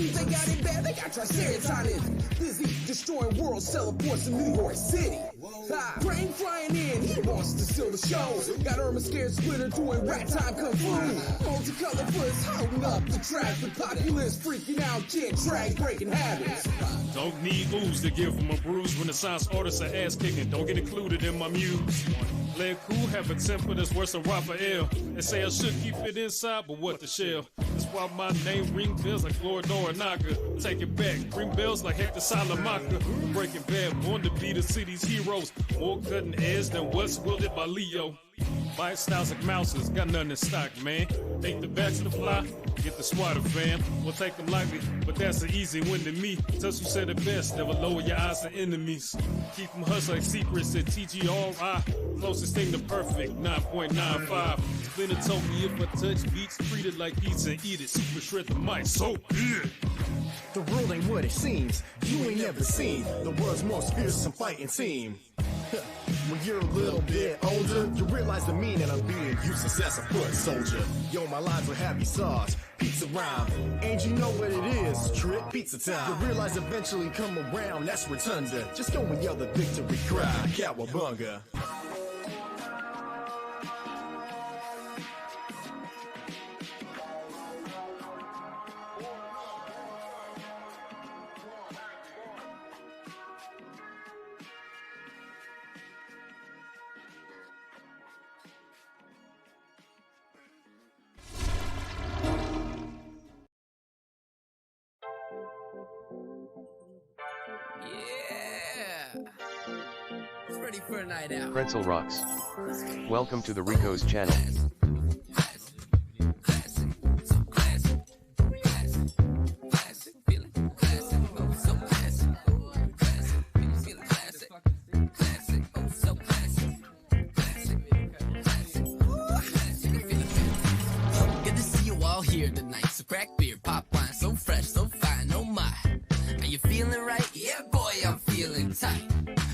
They got it bad, they got triceratops. Busy destroying worlds, teleports to New York City. Brain flying in, he wants to steal the show. Got Irma scared Splitter doing rat time kung fu. Multicolor foots holding up the track. The populace freaking out, kid drag breaking habits. Don't need ooze to give him a bruise. Renaissance artists are ass kicking, don't get included in my muse. Let cool have a temper that's worse than Raphael. They say I should keep it inside, but what the shell? That's why my name ring bells like Lord Noranaka. Take it back, ring bells like Hector Salamanca. Breaking Bad, born to be the city's heroes. More cutting edge than what's wielded by Leo. Bite styles like mouses, got nothing in stock, man. Take the bats to the fly, get the swatter fam. We'll take them lightly, but that's an easy win to me. Tess who said it best, never lower your eyes to enemies. Keep them hustling like secrets at TGRI. Closest thing to perfect, 9.95. Splinter told me if I touch beats, treat it like pizza and eat it. Super shred the mic, so good. The world ain't what it seems. You ain't never seen the world's most fearsome fighting team. When you're a little bit older, you realize the meaning of being useless as a foot soldier. Yo, my lines were heavy sauce, pizza rhyme, and you know what it is, trip pizza time. You realize eventually come around, that's rotunda. Just go and yell the victory cry, cowabunga. Yeah! It's ready for a night out. Pretzel Rocks. Welcome to the Rico's channel. Good to see you all here tonight. So crack beer, pop wine, so fresh, so fine, oh my. Are you feeling right? Yeah, boy, I'm feeling tight.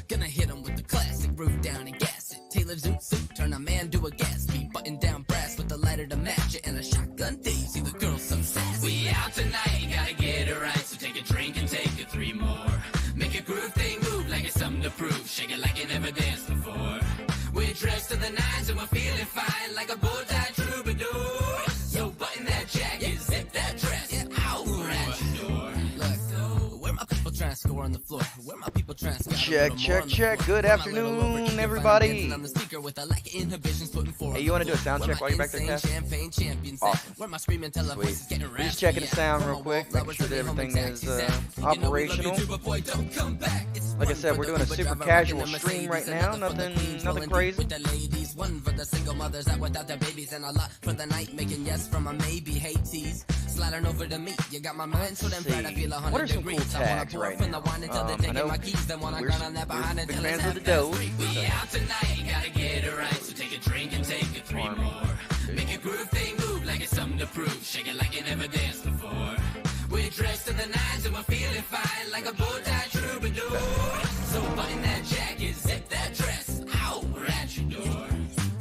Gonna hit 'em with the classic, roof down and gas it. Tailored zoot suit, turn a man to a gas beat. Button down brass with a lighter to match it. And a shotgun daisy, the girl's so sassy. We out tonight, gotta get it right. So take a drink and take it 3 more. Make a groove thing move like it's something to prove. Shake it like you never danced before. We're dressed to the nines and we're feeling fine like a bull-tie troubadour. So button that jacket, zip that dress, out at your door. Look, where my people trying to score on the floor? Where my people trying to Check. Good afternoon, everybody. Hey, you want to do a sound check while you're back there, Cass? Awesome. Sweet. We're just checking the sound real quick, making sure that everything is operational. Like I said, we're doing a super casual stream right now. Nothing crazy. One for the single mothers out without their babies, and a lot for the night making yes from a maybe. Hate tease sliding over to me. You got my mind so damn bright I feel 100 what are some cool degrees. tags right now? I know we're big fans of the dough. We out tonight, gotta get it right. So take a drink and take it 3 more. Make a groove thing move like it's something to prove. Shake it like you never danced before. We're dressed to the nines and we're feeling fine like a bull-tie troubadour. So button that jacket, zip that dress, out at your door.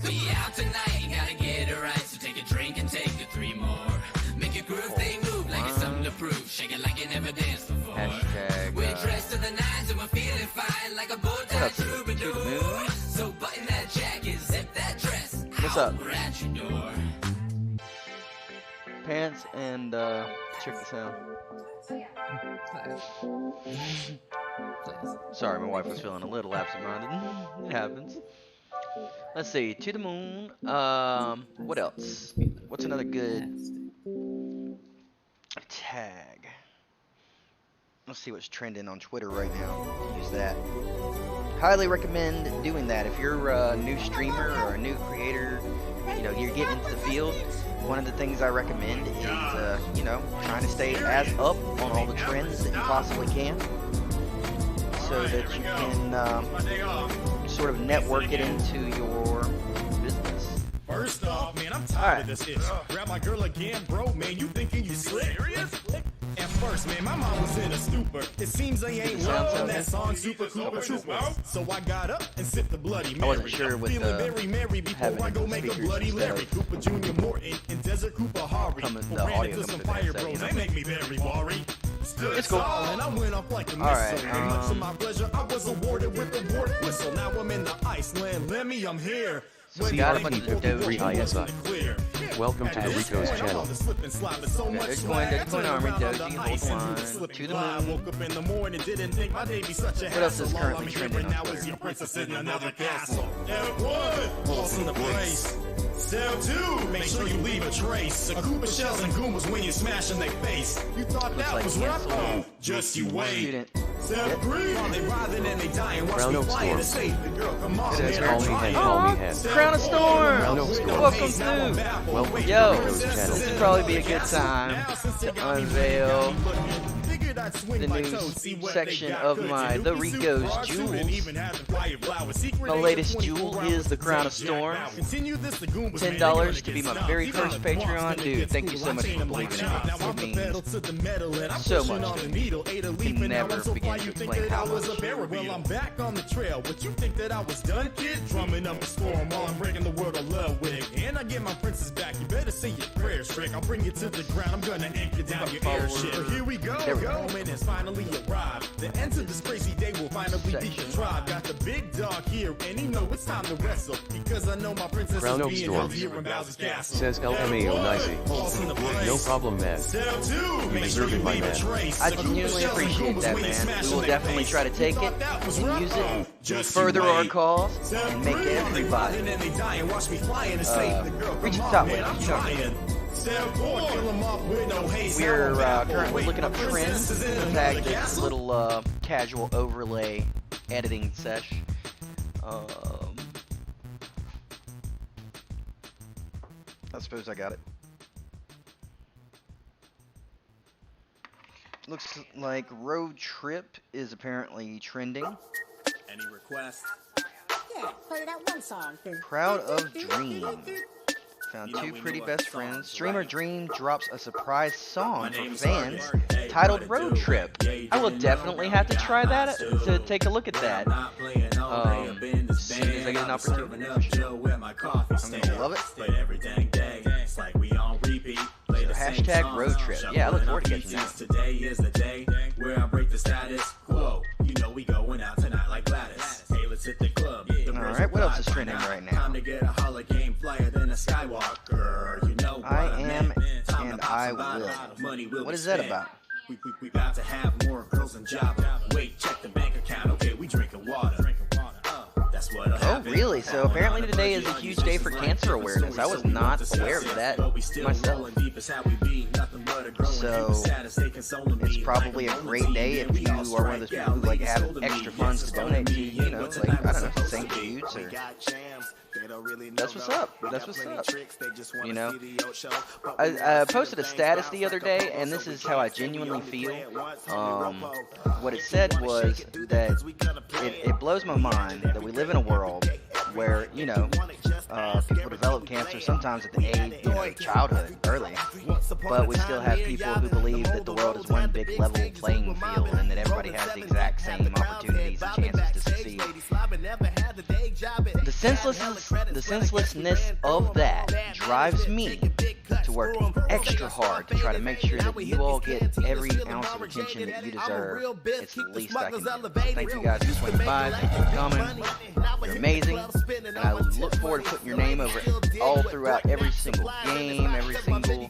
We out tonight, gotta get it right. So take a drink and take it 3 more. Make a groove thing move like it's something to prove. Shake it like you never danced before. We're dressed to the nines and we're feeling fine like a bull-tie troubadour. So button that jacket, zip that dress, What's up? out at your door. Pants and check the sound. Sorry, my wife was feeling a little absent-minded. It happens. Let's see, to the moon. What else? What's another good tag? Let's see what's trending on Twitter right now. Use that. Highly recommend doing that. If you're a new streamer or a new creator, you know, you're getting into the field. One of the things I recommend is, you know, trying to stay as up on all the trends that you possibly can, so that you can sort of network it into your business. First off, man, I'm tired of this ish. Grab my girl again, bro, man, you thinking you slick? At first, man, my mom was in a stupor. It seems they ain't loving that song Super Cooper Troopers. So I got up and sipped the Bloody Mary. I wasn't sure with feeling very merry before I go make a Bloody Larry. Cooper Jr. Morton and Desert Cooper Harry. Coming the ran audio into some comes in fire that bros. set, They make me very worried. It's cool. And I went off like a Alright, missile. Much to my pleasure, I was awarded with the ward whistle. Now I'm in the Iceland, Lemmy, I'm here. So we got a bunch of Doge. Welcome to the Rico's channel. There's going on, Doji. Hold the line. To the moon. Woke up in the morning, didn't think my day be such a What else is hassle. currently All I'm trending hearing on now is Twitter? your princess in another castle. Step 1, balls in the place. Step 2, make sure you leave a trace. Akuba shells and goombas when you smash in their face. You thought that like was rough? cancel. Oh, just you wait. Student. Step 3, while they writhing and they dying, watch me Brown Oak fly in the Storm. safe. The girl, come on, Says man, call me I'm hen, trying. call me hen. Crown of Storm. Brown Oak Storm. Welcome to. Welcome to Yo, the Rico's channel. this would probably be a good time to unveil the new section of my The Rico's jewels. My latest jewel is the Crown of Storms. $10 to be my very first Patreon. Dude, thank you so much for believing in me. It means so much to me. Can never begin to explain how much. Well, I'm back on the trail, but you think that I was done, kid? Drumming up a storm while I'm breaking the world of love wig. And I get my princess back, you better say your prayers, Rick. I'll bring you to the ground, I'm gonna anchor down your airship. Here we go, There we go. moment has finally arrived. The end to this crazy day will finally be contrived. Got the big dog here, and he know it's time to wrestle. Because I know my princess Brown is Oak being Storm. held here in Bowser's castle. Says LMAO nicey. Balls in the place. No problem, man. Step 2, make deserve sure it, you my leave a man. trace. I genuinely appreciate that, man. We will definitely try to take it and use it to further our cause and make everybody reach the top with it. You know. We're currently looking up trends to tag this little casual overlay editing sesh. I suppose I got it. Looks like road trip is apparently trending. Any requests? Yeah, play that one song. Proud of Dream. Found two pretty best friends. Streamer Dream drops a surprise song for fans titled Road Trip. I will definitely have to try that to take a look at that. As soon as I get an opportunity. I'm gonna love it. So hashtag road trip. Yeah, I look forward to catching that. Today is the day where I break the status quo. You know we going out tonight like Gladys. Hey, let's hit the club. Alright, what else is trending right now? Time to get a holla game flyer than a Skywalker. You know I am and I will. What is that about? We about to have more girls and job. Wait, check the bank account. Okay, we drinking water. That's what Oh, really? So apparently today is a huge day for cancer awareness. I was not aware of that myself. So it's probably a great day if you are one of those people who like have extra funds to donate to, you know, like, I don't know, St. Jude's or... That's what's up. That's what's up. You know, I posted a status the other day, and this is how I genuinely feel. What it said was that it blows my mind that we live in a world where, you know, people develop cancer sometimes at the age, you know, childhood, early, but we still have people who believe that the world is one big level playing field and that everybody has the exact same opportunities and chances to succeed. The senselessness of that drives me to work extra hard to try to make sure that you all get every ounce of attention that you deserve. It's the least I can do. Thank you guys for 25. Thank you for coming. You're amazing. And I look forward to putting your name over all throughout every single game, every single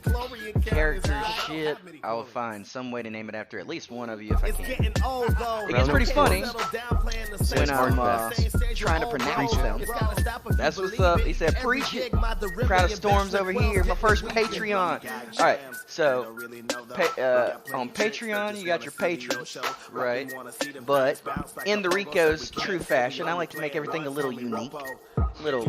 character shit. I will find some way to name it after at least one of you if I can. It gets pretty funny when I'm trying to pronounce them. That's what's up. He said, preach it. Crowd of Storms over here. My first Patreon. Alright, so on Patreon, you got your patrons, right? But in the Rico's true fashion, I like to make everything a little unique. Little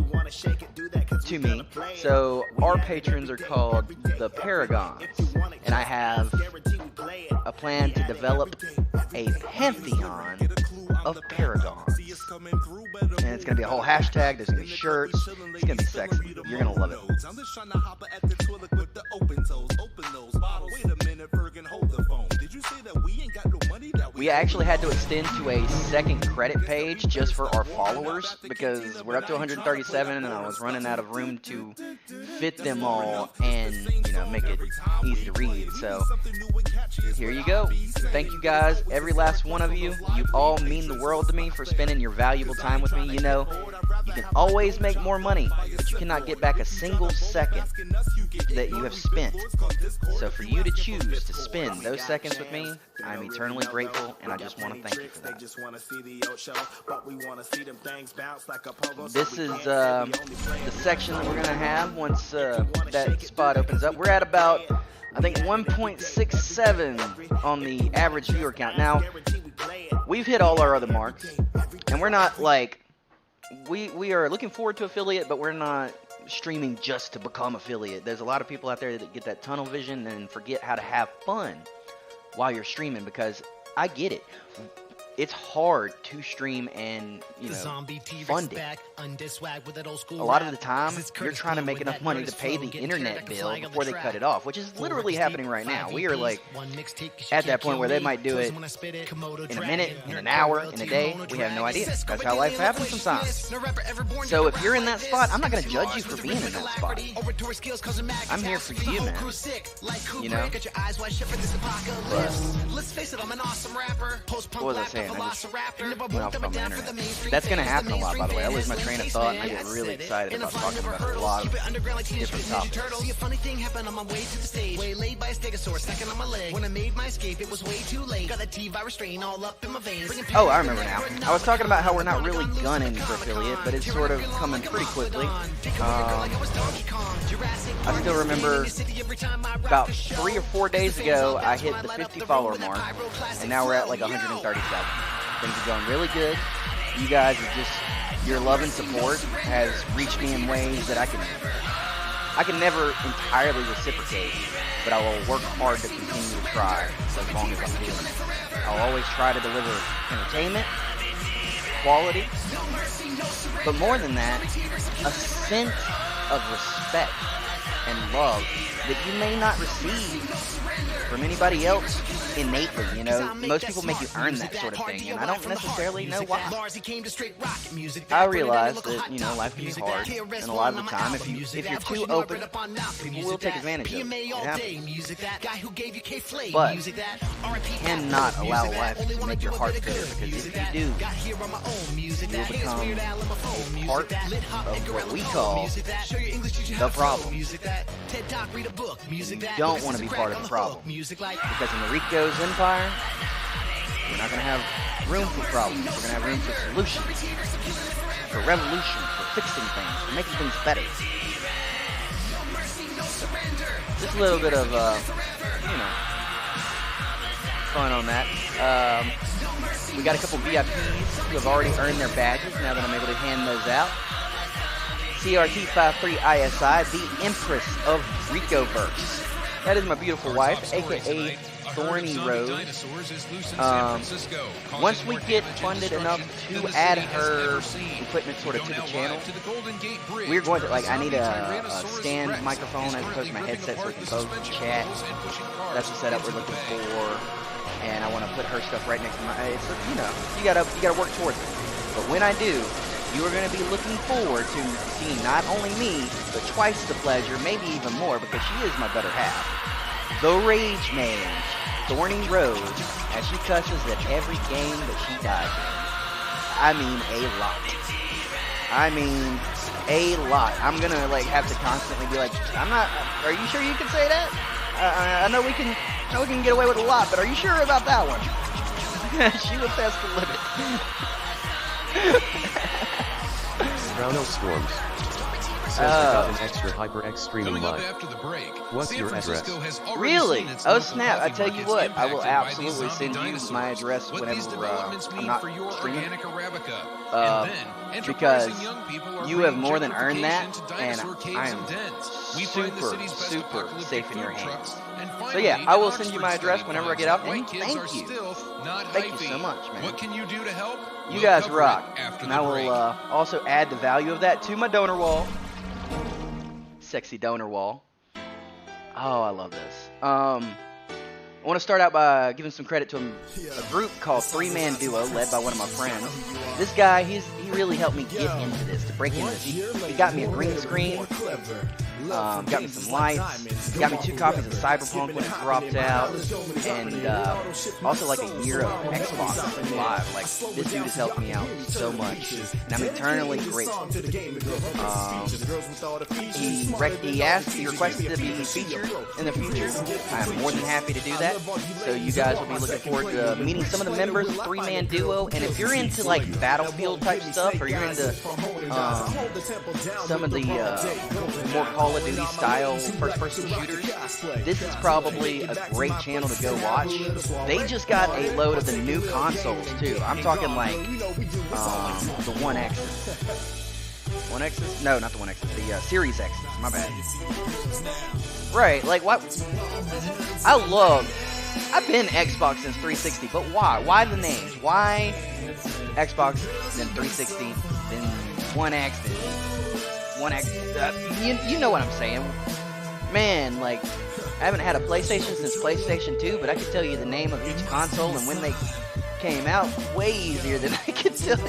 to me. So our patrons are called the Paragons. And I have a plan to develop a pantheon of Paragons. And it's going to be a whole hashtag, there's going to be shirts, it's going to be sexy. You're going to love it. We actually had to extend to a second credit page just for our followers because we're up to 137 and I was running out of room to fit them all and, you know, make it easy to read. So here you go. Thank you guys, every last one of you. You all mean the world to me for spending your valuable time with me. You know, you can always make more money, but you cannot get back a single second that you have spent. So for you to choose to spend those seconds with me, I'm eternally grateful, and I just want to thank you for that. This is the section that we're going to have once that spot opens up. We're at about, I think, 1.67 on the average viewer count. Now, we've hit all our other marks, and we're not like, we are looking forward to affiliate, but we're not streaming just to become affiliate. There's a lot of people out there that get that tunnel vision and forget how to have fun while you're streaming, because I get it. It's hard to stream and, you know, fund it. A lot of the time, you're trying to make enough money to pay the internet bill before they cut it off, which is literally happening right now. We are like at that point where they might do it in a minute, in an hour, in a day. We have no idea. That's how life happens sometimes. So if you're in that spot, I'm not going to judge you for being in that spot. I'm here for you, man. You know? But, what was I saying? I just went off on the internet. That's going to happen a lot, by the way. I lose my train of thought, and I get really excited about talking about a lot of different topics. Oh, I remember now. I was talking about how we're not really gunning for affiliate, but it's sort of coming pretty quickly. I still remember about 3 or 4 days ago, I hit the 50 follower mark, and now we're at like 137. Things are going really good. You guys are just, your love and support has reached me in ways that I can never entirely reciprocate, but I will work hard to continue to try as long as I'm doing it. I'll always try to deliver entertainment, quality, but more than that, a sense of respect and love that you may not receive from anybody else innately. You know, most people make you earn that sort of thing, and I don't necessarily know why. I realize that, you know, life can be hard, and a lot of the time, if you're too open, people will take advantage of it. It happens. But you cannot allow life to make your heart bitter, because if you do, you'll become a part of what we call the problem. You don't want to be part of the problem, because in the Rico's empire, we're not going to have room for problems. We're going to have room for solutions, for revolution, for fixing things, for making things better. Just a little bit of, you know, fun on that. We got a couple VIPs who have already earned their badges now that I'm able to hand those out. CRT53ISI, the Empress of RicoVerse. That is my beautiful wife, aka Thorny Road. Once we get funded enough to add her equipment sort of to the channel, we're going to, like, I need a stand microphone as opposed to my headset so we can both chat. That's the setup we're looking for, and I want to put her stuff right next to my, it's, you know, you gotta work towards it. But when I do, you are going to be looking forward to seeing not only me, but twice the pleasure, maybe even more, because she is my better half. The Rage Man, Thorny Road, as she cusses at every game that she dies in. I mean, a lot. I mean, a lot. I'm going to, like, have to constantly be like, are you sure you can say that? I know we can get away with a lot, but are you sure about that one? She would test the limit. Browno Storms says I got an extra HyperX streaming live. What's your address? Really? Oh snap, I tell you what, I will absolutely send you my address whenever I'm not streaming. Because you have more than earned that, and I am super safe in your hands. So yeah, I will send you my address whenever I get out, and thank you. Thank you so much, man. What can you do to help? You guys rock. And I will also add the value of that to my donor wall. Sexy donor wall. Oh, I love this. I want to start out by giving some credit to a group called 3-Man Duo, led by one of my friends. This guy, he really helped me get into this, to break into this. He got me a green screen. Got me some lights. Got me 2 copies of Cyberpunk when it dropped out. And also like a year of Xbox Live. Like, this dude has helped me out so much. And I'm eternally grateful. He requested to be featured in the future. I'm more than happy to do that. So you guys will be looking forward to meeting some of the members, 3-man duo. And if you're into like Battlefield type stuff, or you're into some of the more Call of Duty style first-person shooters, this is probably a great channel to go watch. They just got a load of the new consoles too. I'm talking like the One X's. One X's? No, not the One X's. The Series X's. My bad. Right, like what? I've been Xbox since 360, but why? Why the names? Why Xbox, then 360, then One X, then One X? You know what I'm saying. Man, like, I haven't had a PlayStation since PlayStation 2, but I can tell you the name of each console and when they came out way easier than I can tell you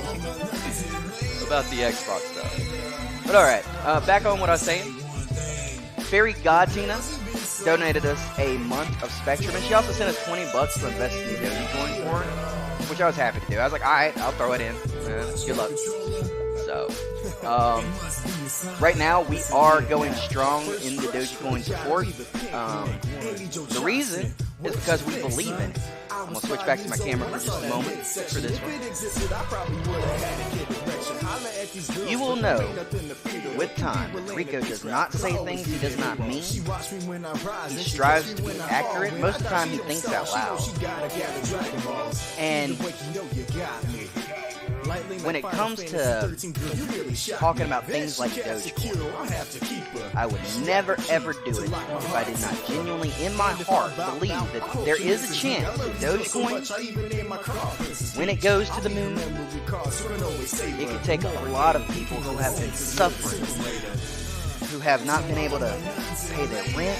about the Xbox stuff. But alright, back on what I was saying. Fairy Godtina donated us a month of Spectrum, and she also sent us $20 to invest in the Dogecoin for it, which I was happy to do. I was like, alright, I'll throw it in. Good luck. So, right now we are going strong in the Dogecoin support. The reason is because we believe in it. I'm going to switch back to my camera for just a moment for this one. You will know with time that Rico does not say things he does not mean. He strives to be accurate. Most of the time he thinks out loud. And when it comes to talking about things like Dogecoin, I would never ever do it if I did not genuinely, in my heart, believe that there is a chance that Dogecoin, when it goes to the moon, it could take a lot of people who have been suffering, who have not been able to pay their rent,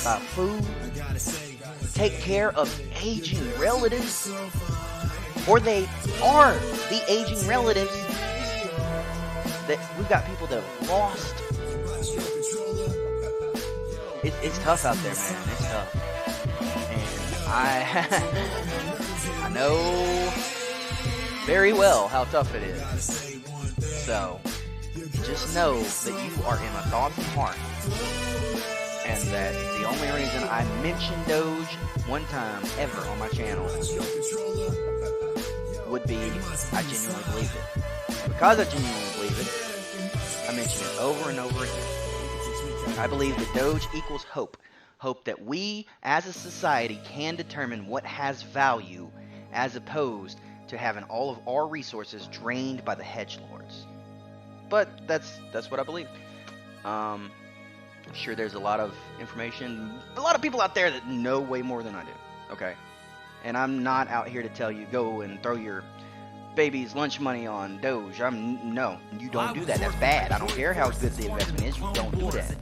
buy food, take care of aging relatives, or they are the aging relatives that we've got people that have lost. It's tough out there, man. It's tough. And I know very well how tough it is. So, just know that you are in my thoughts and heart. And that the only reason I mentioned Doge one time ever on my channel would be I genuinely believe it. And because I genuinely believe it, I mention it over and over again. I believe that Doge equals hope. Hope that we, as a society, can determine what has value, as opposed to having all of our resources drained by the hedge lords. But that's what I believe. I'm sure there's a lot of information, a lot of people out there that know way more than I do. Okay? And I'm not out here to tell you, go and throw your baby's lunch money on Doge. No, you don't do that. That's bad. I don't care how good the investment is. You don't do that.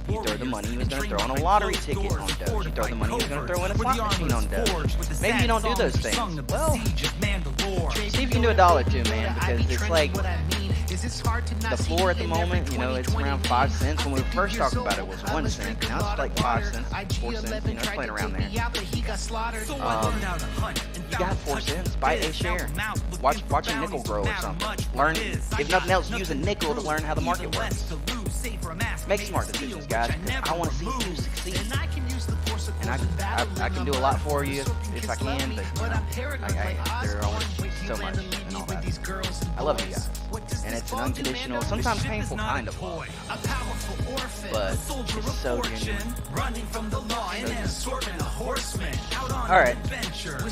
You throw the money you was going to throw on a lottery ticket on Doge. You throw the money you was going to throw in a slot machine on Doge. Maybe you don't do those things. Well, see if you can do $1 too, man, because it's like the floor at the moment, you know, it's around 5 cents. When we first talked about it, it was 1 cent. Now it's like 5 cents, 4 cents, you know, it's playing around there. You got 4 cents, buy a share. Watch a nickel grow or something. Learn, if nothing else, use a nickel to learn how the market works. Make smart decisions, guys. I want to see you succeed. And I can do a lot for you if I can, but you know, there are always so much and all that. I love you guys. And it's an unconditional, sometimes painful kind of love. But it's so genuine. Alright,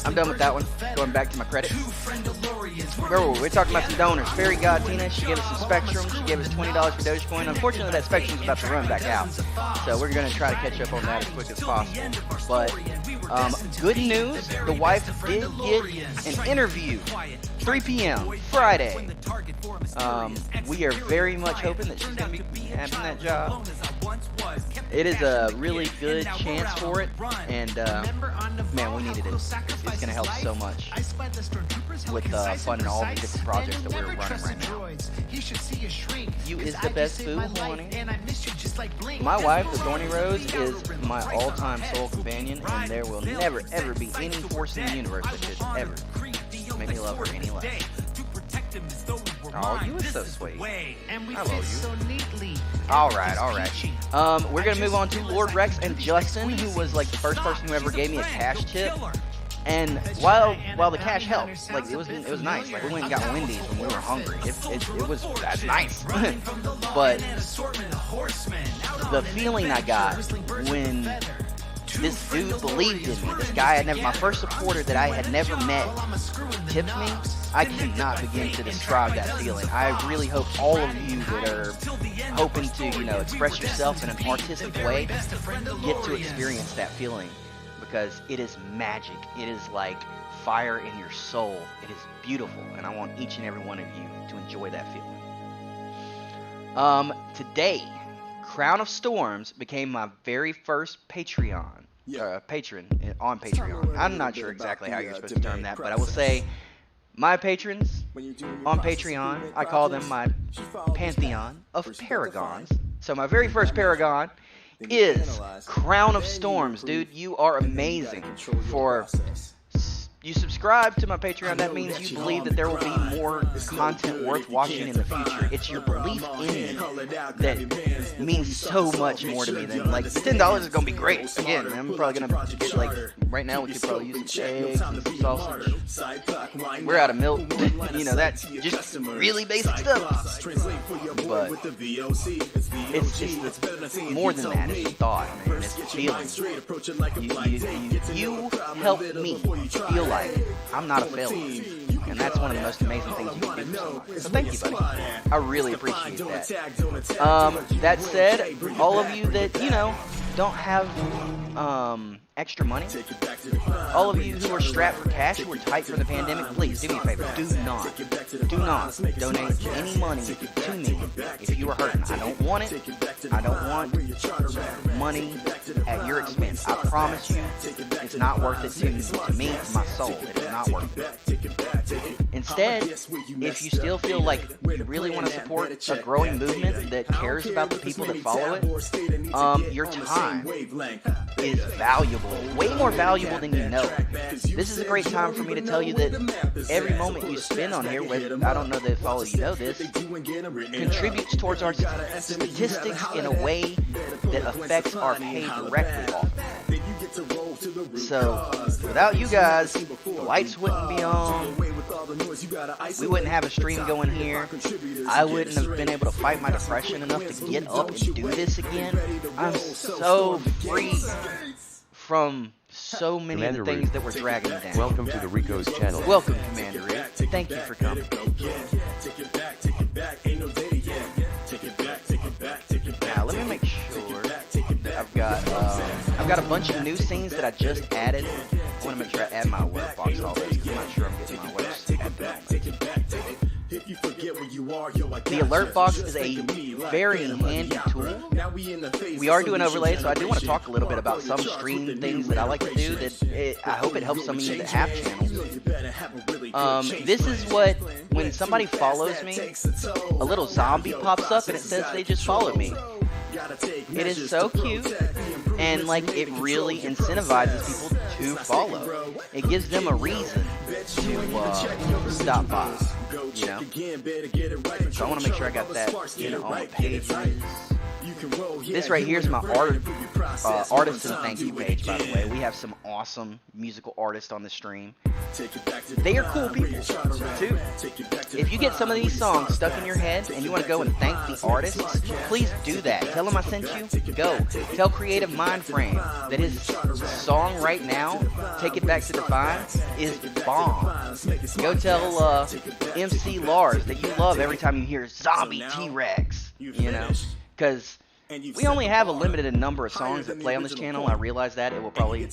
I'm done with that one. Going back to my credit. We're talking about some donors. Fairy Godtina, she gave us some Spectrum. She gave us $20 for Dogecoin. Unfortunately, that Spectrum's about to run back out. So we're going to try to catch up on that as quick as possible. But good news, the wife did get an interview. 3 p.m. Friday. We are very much hoping that she's going to be having that job. It is a really good chance for it, and man, we needed it. It's going to help so much with funding all the different projects that we're running right now. You is the best food, honey. My wife, the Thorny Rose, is my all-time soul companion, and there will never, ever be any force in the universe that could ever make me love her any less. Oh, you are so sweet. I love you. Alright. We're going to move on to Lord Rex and Justin, who was like the first person who ever gave me a cash tip. And while the cash helped, like it was nice. Like we went and got Wendy's when we were hungry. That's nice. But the feeling I got when this dude believed in me, this guy my first supporter that I had never met, tipped me, I cannot begin to describe that feeling. I really hope all of you that are hoping to, express yourself in an artistic way get to experience that feeling, because it is magic. It is like fire in your soul. It is beautiful, and I want each and every one of you to enjoy that feeling. Today, Crown of Storms became my very first patron on Patreon. I'm not sure exactly how you're supposed to term that, but I will say my patrons on Patreon, I call them my pantheon of paragons. So my very first paragon is Crown of Storms. Dude, you are amazing. You subscribe to my Patreon, that means you believe that there will be more content worth watching in the future. It's your belief in me that means so much more to me than, like, the $10 is going to be great. Again, I'm probably going to get, like, right now we could probably use some eggs and some sausage. We're out of milk. That's just really basic stuff. But it's more than that. It's the thought, man. It's the feeling. You help me feel like I'm not a failure, and that's one of the most amazing things you can do for someone. So thank you, buddy. I really appreciate that. That said, all of you that don't have extra money, all of you who are strapped for cash, who are tight for the pandemic, please do me a favor. Do not donate any money to me if you are hurting. I don't want it. I don't want money at your expense. I promise you, it's not worth it to me, to my soul. It is not worth it. Instead, if you still feel like you really want to support a growing movement that cares about the people that follow it, your time is valuable, way more valuable than you know. This is a great time for me to tell you that every moment you spend on here, I don't know that if all of you know this, contributes towards our statistics in a way that affects our pay directly off. So, without you guys, the lights wouldn't be on, we wouldn't have a stream going here, I wouldn't have been able to fight my depression enough to get up and do this again. I'm so free from so many of the things that were dragging me down. Welcome to the Rico's channel. Welcome, Commander Rick. Thank you for coming. Now, let me make sure that I've got a bunch of new scenes that I just added. I want to make sure I add my alert box to all this, because I'm not sure I'm getting my alerts at the moment. The alert box is a very handy tool. We are doing overlays, so I do want to talk a little bit about some stream things that I like to do. I hope it helps some of you that have channels. This is what, when somebody follows me, a little zombie pops up and it says they just followed me. It is so cute, and it really incentivizes people to follow. It gives them a reason to stop by, So I want to make sure I got that in all my pages. This right here is my artisan thank you page, by the way. We have some awesome musical artists on the stream. They are cool people, too. If you get some of these songs stuck in your head and you want to go and thank the artists, please do that. Tell them I sent you. Go. Tell Creative Mindframe that his song right now, Take It Back to Define, is bomb. Go tell MC Lars that you love every time you hear Zombie T-Rex, because we only have a limited number of songs that play on this channel. I realize that. It will probably,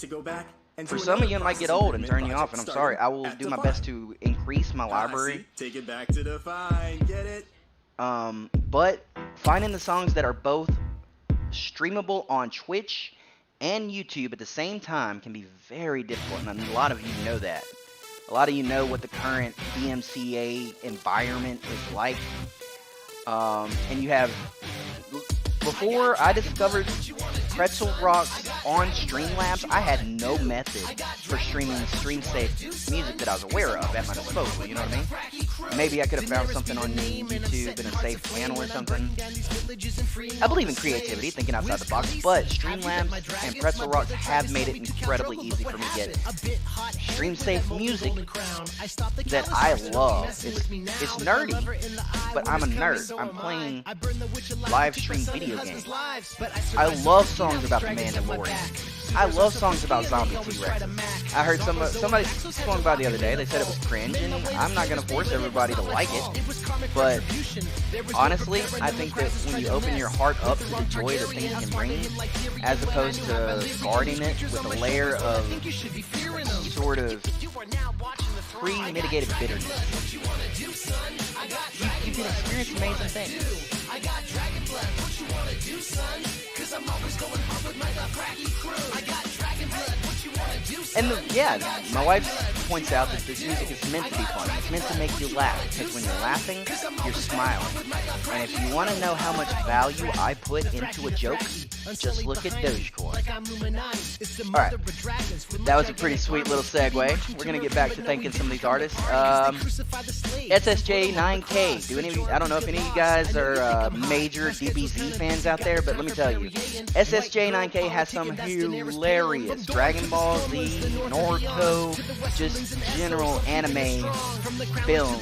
for some of you, it might get old and turn you off, and I'm sorry. I will do my best to increase my library. But finding the songs that are both streamable on Twitch and YouTube at the same time can be very difficult, and a lot of you know that. A lot of you know what the current DMCA environment is like. And you have, before I discovered Pretzel Rocks on Streamlabs, I had no method for streaming stream-safe music that I was aware of at my disposal, you know what I mean? Maybe I could have found something on YouTube in a safe channel or something. I believe in creativity, thinking outside the box, but Streamlabs and Pretzel Rocks have made it incredibly easy for me to get stream-safe music that I love. It's nerdy, but I'm a nerd. I'm playing live stream video games. I love songs about the Mandalorian. I love songs about zombie T-Rex. I heard somebody spoke about it the other day. They said it was cringe, and I'm not going to force everybody to like it. But honestly, I think that when you open your heart up to the joy that things can bring, as opposed to guarding it with a layer of sort of pre-mitigated bitterness, you can experience amazing things. And my wife points out that this music is meant to be fun. It's meant to make you laugh, because when you're laughing, you're smiling. And if you want to know how much value I put into a joke, just look at Dogecoin. Alright, that was a pretty sweet little segue. We're going to get back to thanking some of these artists. SSJ9K. I don't know if any of you guys are major DBZ fans out there, but let me tell you, SSJ9K has some hilarious Dragon Ball Z, Naruto, just general anime film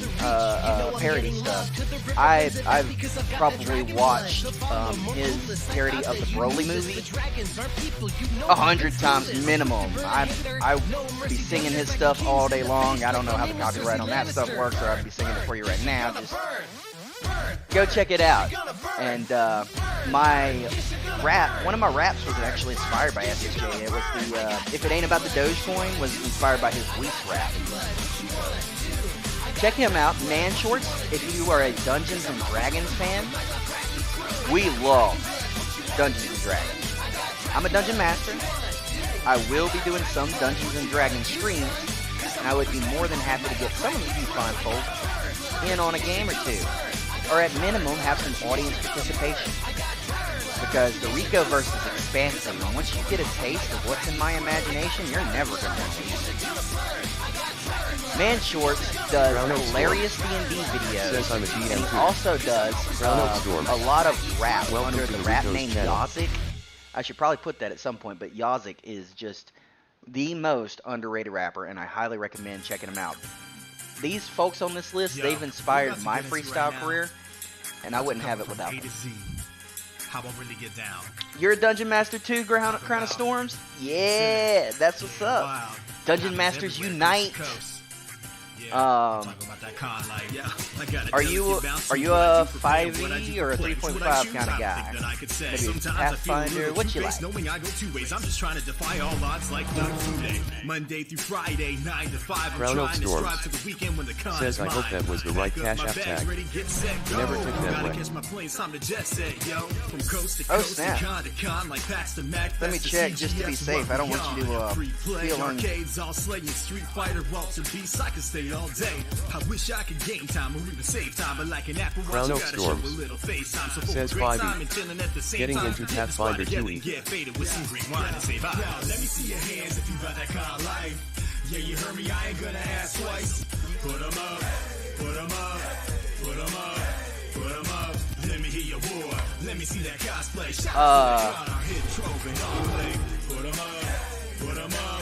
parody stuff. I've probably watched his parody of the Broly movie 100 times minimum. I be singing his stuff all day long. I don't know how the copyright on that stuff works, or I'd be singing it for you right now. Just go check it out. And one of my raps was actually inspired by SSJ. It was the If It Ain't About the Dogecoin was inspired by his Weeks rap. Check him out, Man Shorts. If you are a Dungeons and Dragons fan, we love Dungeons and Dragons. I'm a dungeon master. I will be doing some Dungeons and Dragons streams, and I would be more than happy to get some of you fine folks in on a game or two, or at minimum have some audience participation. Because the RicoVerse is expansive, and once you get a taste of what's in my imagination, you're never going to leave. Man Shorts does hilarious D&D videos, and he also does a lot of rap under the rap name Yazik. I should probably put that at some point, but Yazik is just the most underrated rapper, and I highly recommend checking him out. These folks on this list, they've inspired my freestyle career, and I wouldn't have it without them. How I really get down. You're a Dungeon Master too, Crown of Storms? Yeah, that's what's up. Wow. Dungeon Masters Unite. Are you a 5e or a 3.5 kind of guy? Maybe Pathfinder? What you like? I'm just trying to defy all odds like Monday through Friday, 9 to 5. Crown of Storms says, I hope that was the right Cash App tag. Never took that way. Oh snap. Let me check just to be safe. I don't want you to feel on all day. I wish I could gain time or even save time, but like an apple Crown of Storms says 5e. Getting into Pathfinder 2e. Let me see your hands if you got that kind of life. Yeah, you heard me, I ain't gonna ask twice. Put 'em up, put 'em up, put 'em up, put 'em up. Let me hear your war. Let me see that cosplay. Put 'em up, put 'em up,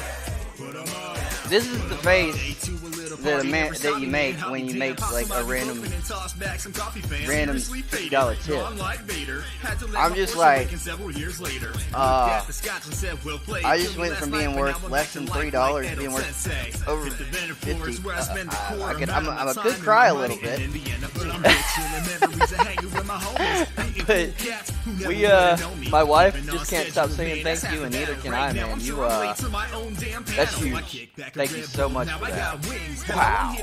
put 'em up. This is the face that you make when you make like a random $50 tip. I'm just like, I just went from being worth less than $3 to being worth over 50. I'm a good cry a little bit. But my wife just can't stop saying thank you, and neither can I, man. That's huge. Thank you so much for that. Wow.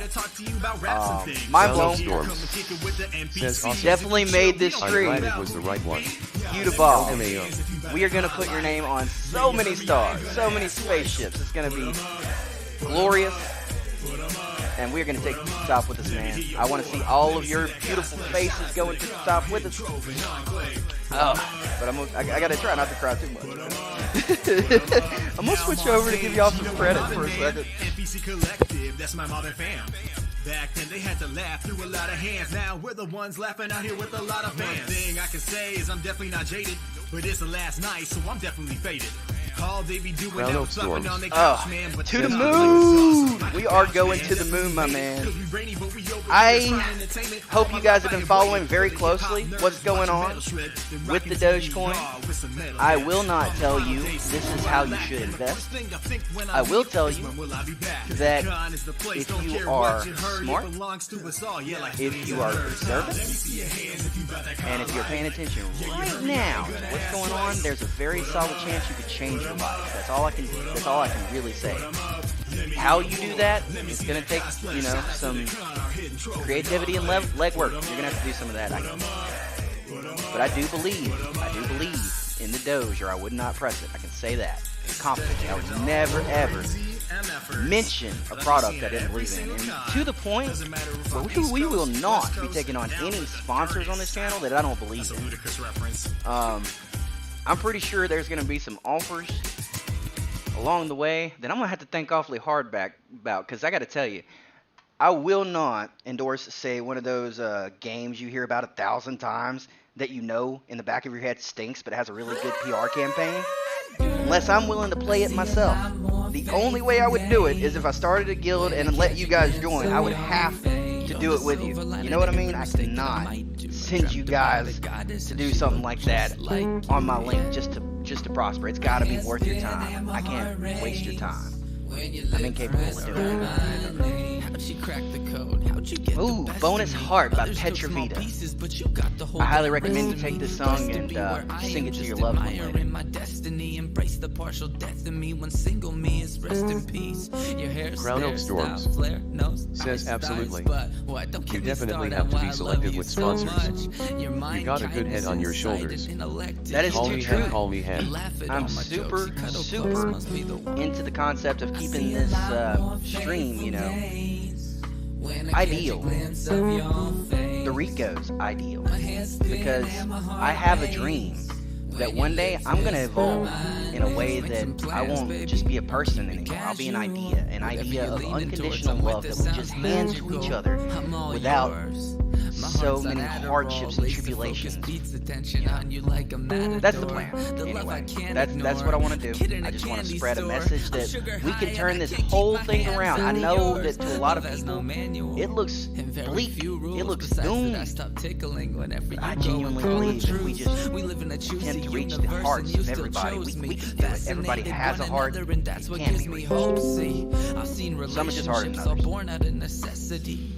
Mind blown. Says awesome. Definitely made this I'm stream. glad it was the right one. Cue the ball. LMAO. We are going to put your name on so many stars, so many spaceships. It's going to be glorious. And we're going to take it to the top with us, man. I want to see all of your beautiful faces going to the top with us. Oh, but I got to try not to cry too much. I'm going to switch over to give y'all some credit for a second. NPC Collective, that's my modern fam. Back then they had to laugh through a lot of hands. Now we're the ones laughing out here with a lot of fans. One thing I can say is I'm definitely not jaded, but it's the last night, so I'm definitely faded. All they be doing now is flopping on their couch, man. But to the moon! We are going to the moon, my man. I hope you guys have been following very closely what's going on with the Dogecoin. I will not tell you this is how you should invest. I will tell you that if you are smart, if you are observant, and if you're paying attention right now to what's going on, there's a very solid chance you could change your life. That's all I can really say. How you do that, it's going to take, some creativity and legwork. You're going to have to do some of that, I guess. But I do believe in the Doge, or I would not press it. I can say that confidently. I would never, ever mention a product I didn't believe in. And to the point where we will not be taking on any sponsors on this channel that I don't believe in. I'm pretty sure there's going to be some offers along the way that I'm going to have to think awfully hard about, because I got to tell you, I will not endorse, say, one of those games you hear about 1,000 times that in the back of your head stinks but has a really good PR campaign, unless I'm willing to play it myself. The only way I would do it is if I started a guild and let you guys join. I would have to do it with you. You know what I mean? I cannot send you guys to do something like that on my link just to prosper. It's got to be worth your time. I can't waste your time. I'm incapable of doing it. Ooh, Bonus Heart by Petravita. I highly recommend you take this song and sing it to your loved one later. Crown Oak Storms says absolutely. You definitely have to be selective with sponsors. You got a good head on your shoulders. That is too true. Call me head. I'm super into the concept of keeping this stream, ideal. The Rico's ideal. Because I have a dream that one day I'm going to evolve in a way that I won't just be a person anymore. I'll be an idea of unconditional love that we just hand to each other without so many hardships and tribulations. That's the plan. Anyway, that's what I want to do. I just want to spread a message that we can turn this whole thing around. I know that to a lot of people, it looks bleak. It looks doomed. But I genuinely believe if we just attempt to reach the hearts of everybody, we can do it. Everybody has a heart. It can't be reached. Some is just harder than others.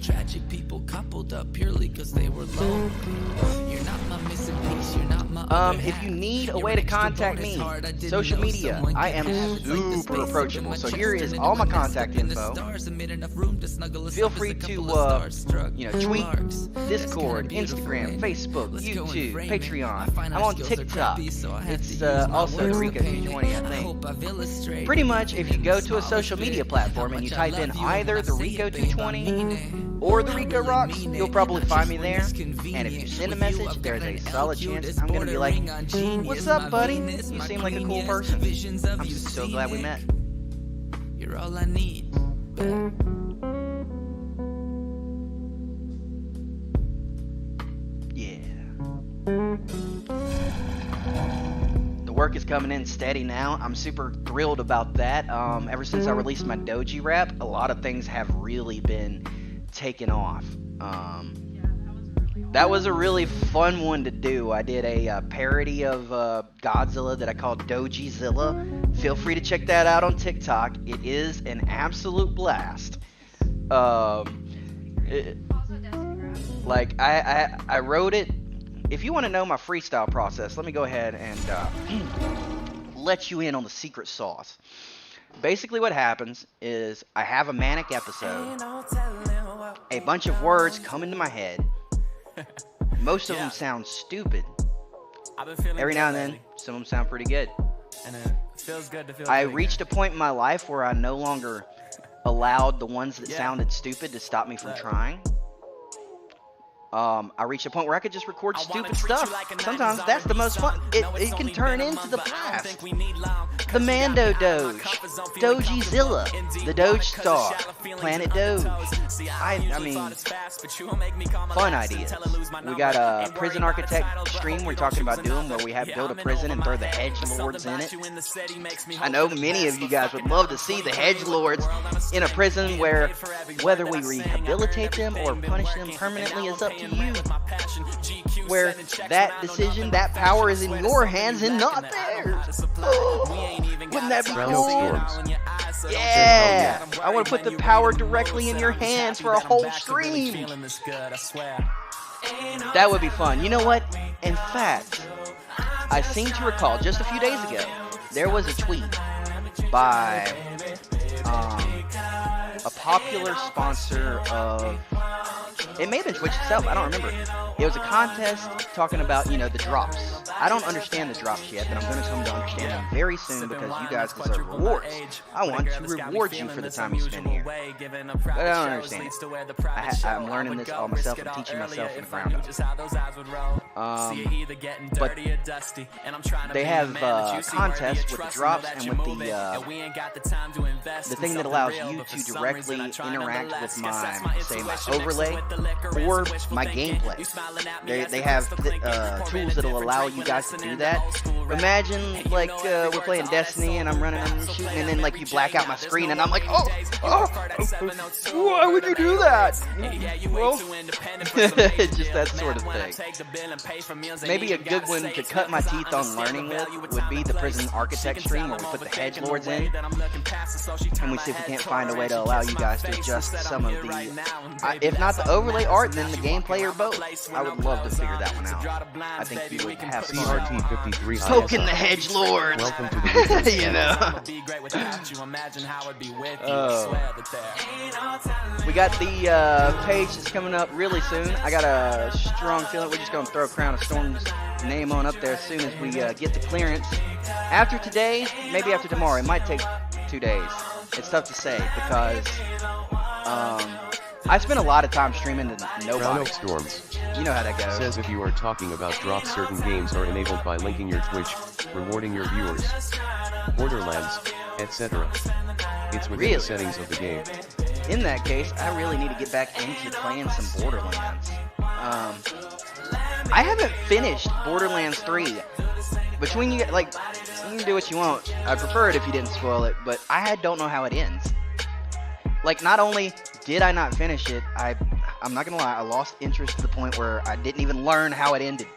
Tragic people coupled up purely because they were lonely. You're not my missing piece, you're not my if you need a way to contact me, social media, I am super approachable. So here is all my contact info. Feel free to tweet, Discord, Instagram, Facebook, YouTube, Patreon. I'm on TikTok. It's also the Rico 220, I think. Pretty much, if you go to a social media platform and you type in either the Rico 220 or the Rico Rocks, you'll probably find me there. And if you send a message, there's a solid chance I'm gonna be like, "What's up, buddy? You seem like a cool person. I'm so glad we met." You're all I need. Yeah. The work is coming in steady now. I'm super thrilled about that. Ever since I released my Doji rap, a lot of things have really been taken off. That was a really fun one to do. I did a parody of Godzilla that I called Dojizilla. Feel free to check that out on TikTok. It is an absolute blast. I wrote it. If you want to know my freestyle process, let me go ahead and let you in on the secret sauce. Basically what happens is I have a manic episode a bunch of words come into my head. Most of them sound stupid. Every now and then, some of them sound pretty good. And it feels good to feel I reached a point in my life where I no longer allowed the ones that sounded stupid to stop me from trying. I reached a point where I could just record stupid stuff. Sometimes that's the most fun. It can turn into the blast. The Mando Doge, Dogezilla, the Doge Star, Planet Doge. I mean, fun ideas. We got a prison architect stream we're talking about doing where we have build a prison and throw the hedge lords in it. I know many of you guys would love to see the hedge lords in a prison where whether we rehabilitate them or punish them permanently is up to you. Where that decision, that power is in your hands and not theirs. Wouldn't that be cool? Yeah! I want to put the power directly in your hands for a whole stream. That would be fun. You know what? In fact, I seem to recall just a few days ago, there was a tweet by a popular sponsor of... It may have been Twitch itself, I don't remember. It was a contest talking about, you know, the drops. I don't understand the drops yet, but I'm going to come to understand them very soon because you guys deserve rewards. I want to reward you for the time you spend here. But I don't understand it. I'm learning this all myself and teaching myself from the ground up. But they have contests with the drops and with the thing that allows you to directly interact with my, say, my overlay or my gameplay. They have tools that'll allow you guys to do that. Imagine like we're playing Destiny and I'm running and shooting and then like you black out my screen and I'm like, why would you do that? Well, just that sort of thing. Maybe a good one to cut my teeth on learning with would be the prison architect stream where we put the hedge lords in and we see if we can't find a way to allow you guys to adjust some of the, if not the overlay art, then the gameplay or both. I would love to figure that one out. I think we would have CRT53 poking the hedge lords. Welcome to the you know. We got the page that's coming up really soon. I got a strong feeling we're just going to throw Crown of Storm's name on up there as soon as we get the clearance. After today, maybe after tomorrow. It might take 2 days. It's tough to say because I spent a lot of time streaming to nobody. Storms. You know how that goes. Says if you are talking about drops, certain games are enabled by linking your Twitch, rewarding your viewers, Borderlands, etc. It's within the settings of the game. In that case, I really need to get back into playing some Borderlands. I haven't finished Borderlands 3. Between you, like, you can do what you want. I'd prefer it if you didn't spoil it, but I don't know how it ends. Like, not only did I not finish it, I'm not gonna lie, I lost interest to the point where I didn't even learn how it ended.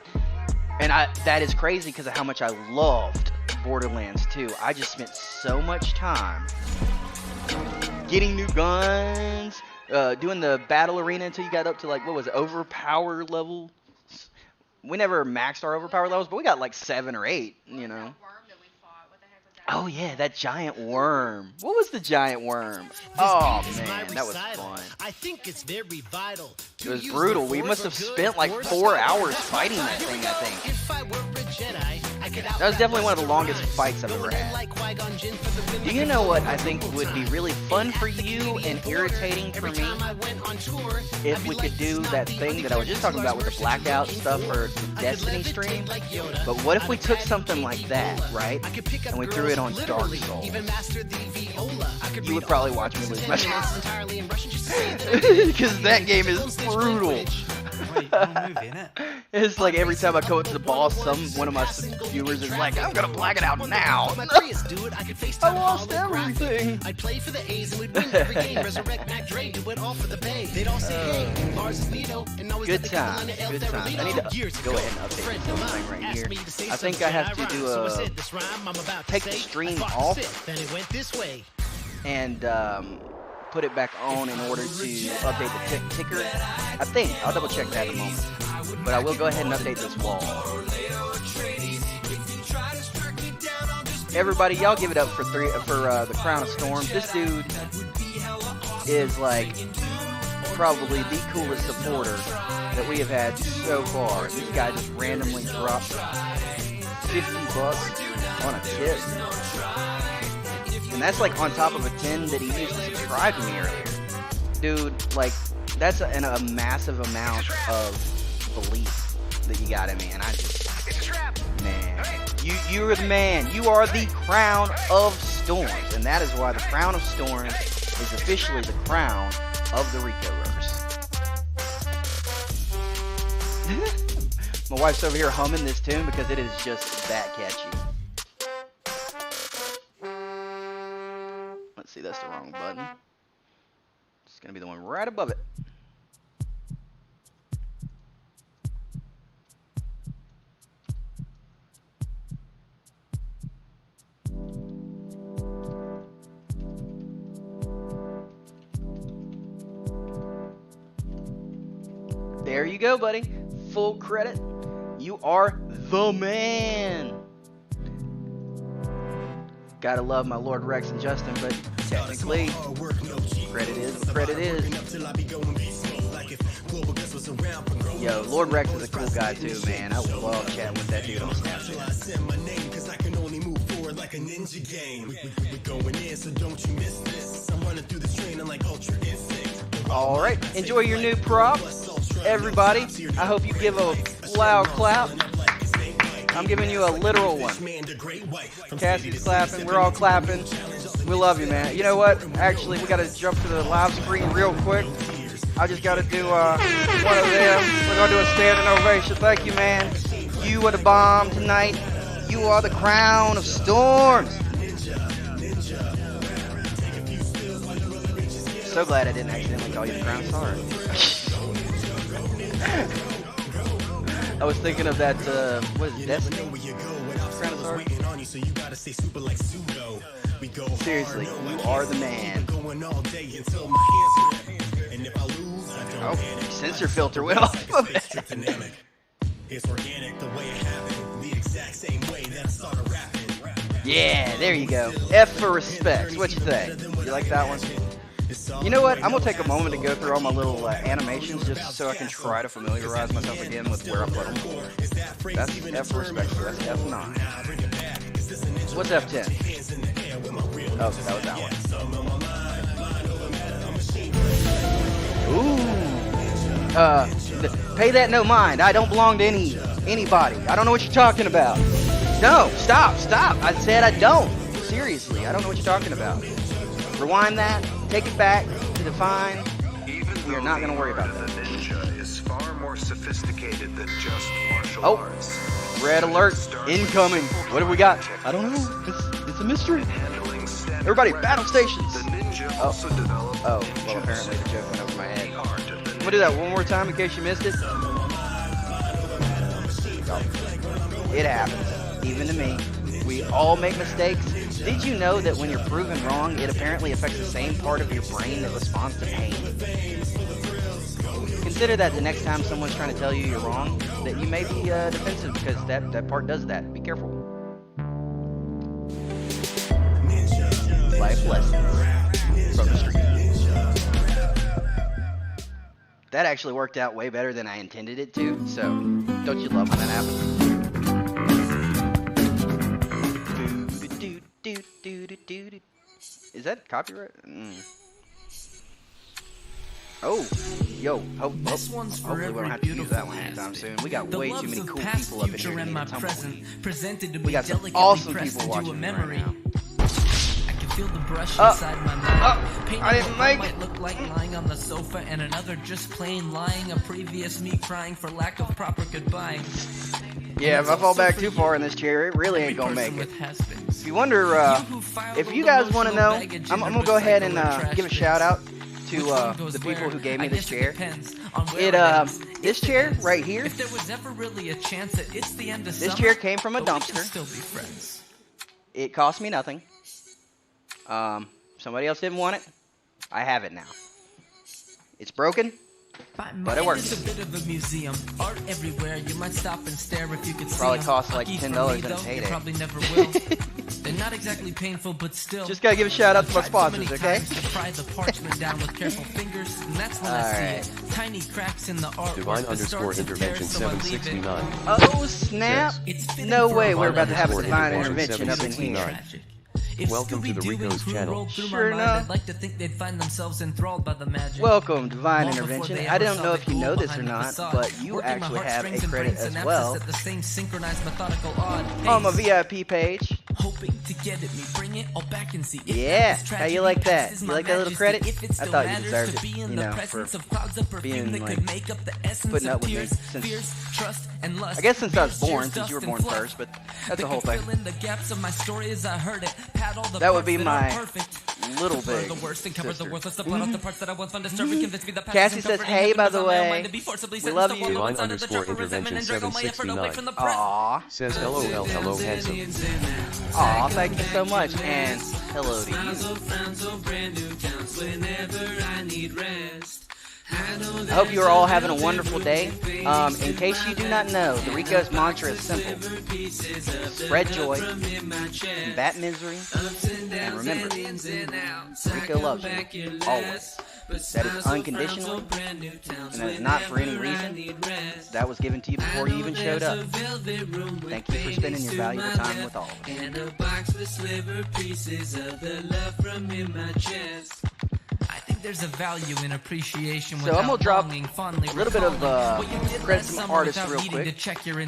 And that is crazy because of how much I loved Borderlands 2. I just spent so much time getting new guns, doing the battle arena until you got up to, like, what was it, overpower level? We never maxed our overpower levels, but we got like 7 or 8, you know. Oh yeah, that giant worm. What was the giant worm? Oh man, that was fun. I think it's very vital. It was brutal. We must have spent like 4 hours fighting that thing, I think. That was definitely one of the longest fights I've ever had. Do you know what I think would be really fun for you and irritating for me? If we could do that thing that I was just talking about with the blackout stuff or the Destiny stream. But what if we took something like that, right? And we threw it on Dark Souls. You would probably watch me lose my chance. Because that game is brutal. It's like every time I go up to the boss, one of my viewers is like, I'm gonna black it out now. I lost everything. I'd play for the A's and we'd win every game. Resurrect Mac Dre, do it all for the pay. They'd all say, hey, Mars is Vito, and always good times, good times. I need to go ahead and update this whole thing right here. I think I have to do take the stream off and put it back on in order to update the ticker. I think I'll double check that in a moment, but I will go ahead and update this wall. Everybody, y'all give it up for the Crown of Storms. This dude is like probably the coolest supporter that we have had so far. This guy just randomly dropped $50 on a tip. And that's like on top of a 10 that he used to subscribe to me earlier. Dude, like, that's a massive amount of belief that you got in me. And I just, man, you're the man. You are the crown of storms. And that is why the crown of storms is officially the crown of the RicoVerse. My wife's over here humming this tune because it is just that catchy. Let's see, that's the wrong button. It's gonna be the one right above it. There you go, buddy. Full credit. You are the man. Gotta love my Lord Rex and Justin, but technically, credit is what credit is. Yo, Lord Rex is a cool guy too, man. I love chatting with that dude on Snapchat. All right, enjoy your new prop, everybody. I hope you give a loud clap. I'm giving you a literal one. Cassie's clapping. We're all clapping. We love you, man. You know what? Actually, we got to jump to the live screen real quick. I just got to do one of them. We're going to do a standing ovation. Thank you, man. You are the bomb tonight. You are the crown of storms. So glad I didn't accidentally call you the crown star. I was thinking of that, what is it, Destiny? Crown of Stars? Seriously, you are the man. Oh, sensor filter went off of it. Yeah, there you go. F for respect. What you think? You like that one? You know what? I'm going to take a moment to go through all my little animations just so I can try to familiarize myself again with where I put them. That's F for respect, so that's F9. What's F10? Oh, that was that one. Ooh. Pay that no mind. I don't belong to anybody. I don't know what you're talking about. No, stop. I said I don't. Seriously, I don't know what you're talking about. Rewind that. Take it back to define. We are not going to worry about that. The ninja is far more sophisticated than just martial arts. Red alert, incoming. What have we got? I don't know. It's a mystery. Everybody, battle stations. The ninja also developed. Oh, well, apparently the joke went over my head. I'm going to do that one more time in case you missed it. It happens, even to me. We all make mistakes. Did you know that when you're proven wrong, it apparently affects the same part of your brain that responds to pain? Consider that the next time someone's trying to tell you you're wrong, that you may be defensive because that part does that. Be careful. Life lessons from the street. That actually worked out way better than I intended it to, so don't you love when that happens? Is that copyright? Oh, yo, hopefully we don't have to use that one anytime soon. We got way too many cool people up in here. We got some awesome people watching right now. Feel the brush inside my mind. I didn't make it. Look like lying on the sofa and another just plain lying. A previous me crying for lack of proper goodbye. Yeah, if I fall back too far in this chair, it really ain't gonna make it. If you wonder, if you guys want to know, I'm gonna go ahead and give a shout out to the people who gave me this chair. This chair right here. If there was ever really a chance that it's the end of this chair came from a dumpster. Still be friends. It cost me nothing. Somebody else didn't want it. I have it now. It's broken. But it works. It's a bit of a museum. Art everywhere. You might stop and stare if you could see Probably them. costs like Lucky $10 for me, in a though, payday. you probably never will. They're not exactly painful, but still. Just gotta give a shout out to my I've tried so sponsors, many okay? times to pry the parchment down with careful fingers, and that's when I see it. Tiny cracks in the art. Divine_intervention 769. Oh snap! No way we're about to have a divine Divine_intervention intervention up in here. 769. Welcome to the Rico's channel. Sure enough. Like to think they'd find themselves enthralled by the magic. Welcome, Divine Long Intervention. before they I ever don't saw know the if you gold know this or behind the not, facade. but you Working my actually have heartstrings a and credit brain as synapses well at the same synchronized methodical odd on my pace. VIP page. Hoping to get at me, bring it all back and see. Yeah, how you like that? You like that little credit? I thought you deserved it, you know, for being like putting up with me since I guess since I was born, since you were born first, but that's the whole thing. That would be my little big sister. Cassie says, hey, by the way, we love you. Divine_intervention 769. Aw. Says hello, hello, handsome. Aw, thank you so much, and hello to you. I hope you are all having a wonderful day. In case you do not know, the Rico's mantra is simple. Spread joy, combat misery, and remember, Rico loves you, always. That is unconditional, and that is not for any reason. That was given to you before you even showed up. Thank you for spending your valuable time with all of us. I think there's a value in appreciation. So I'm gonna drop a little bit of credit to some artists real quick. I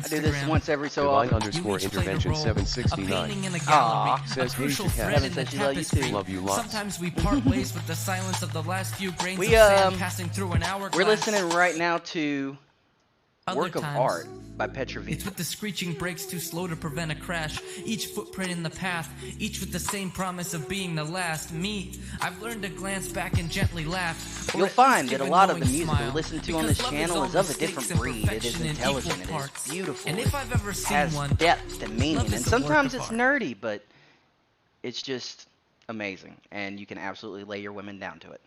do this once every so often. Divine_intervention 769. Aw, Says hey to Heaven says she love you too. Love you lots. Sometimes we part ways with the silence of the last few grains We of sand passing through an hourglass. we're listening right now to Work of times, Art by Petra V. It's with the screeching brakes too slow to prevent a crash. Each footprint in the path, each with the same promise of being the last. Me, I've learned to glance back and gently laugh. You'll find that a lot of the music we listen to on this channel is of a different breed. It is intelligent, it is beautiful, and if I've ever it seen has one, depth and meaning, and is a sometimes work it's of nerdy, but it's just amazing, and you can absolutely lay your women down to it.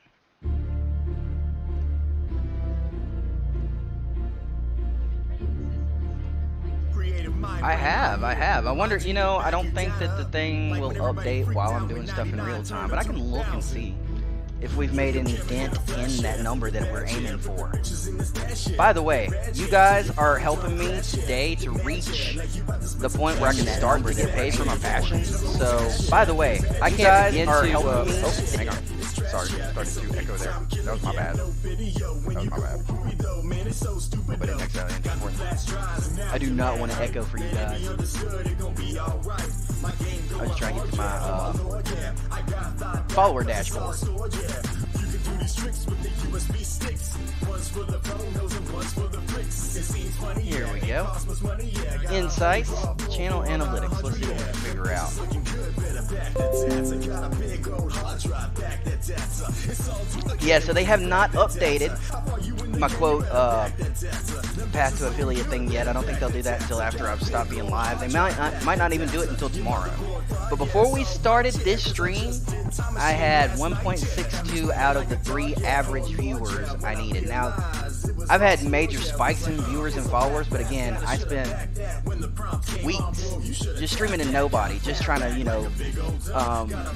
I have. I wonder, you know, I don't think that the thing will update while I'm doing stuff in real time, but I can look and see if we've made any dent in that number that we're aiming for. By the way, you guys are helping me today to reach the point where I can start to get paid for my passion. So, by the way, I can't begin to help me. Oh, hang on. Sorry, started to echo there. That was my bad. But it makes that important. I do not want to echo for you guys. I was trying to get to my follower dashboard. Here we go. Insights, channel analytics. Let's see what we can figure out. Yeah, so they have not updated my quote path to affiliate thing yet. I don't think they'll do that until after I've stopped being live. They might not even do it until tomorrow. But before we started this stream, I had 1.62 out of the 3 average viewers I needed. Now, I've had major spikes in viewers and followers, but again, I spent weeks just streaming to nobody, just trying to, you know,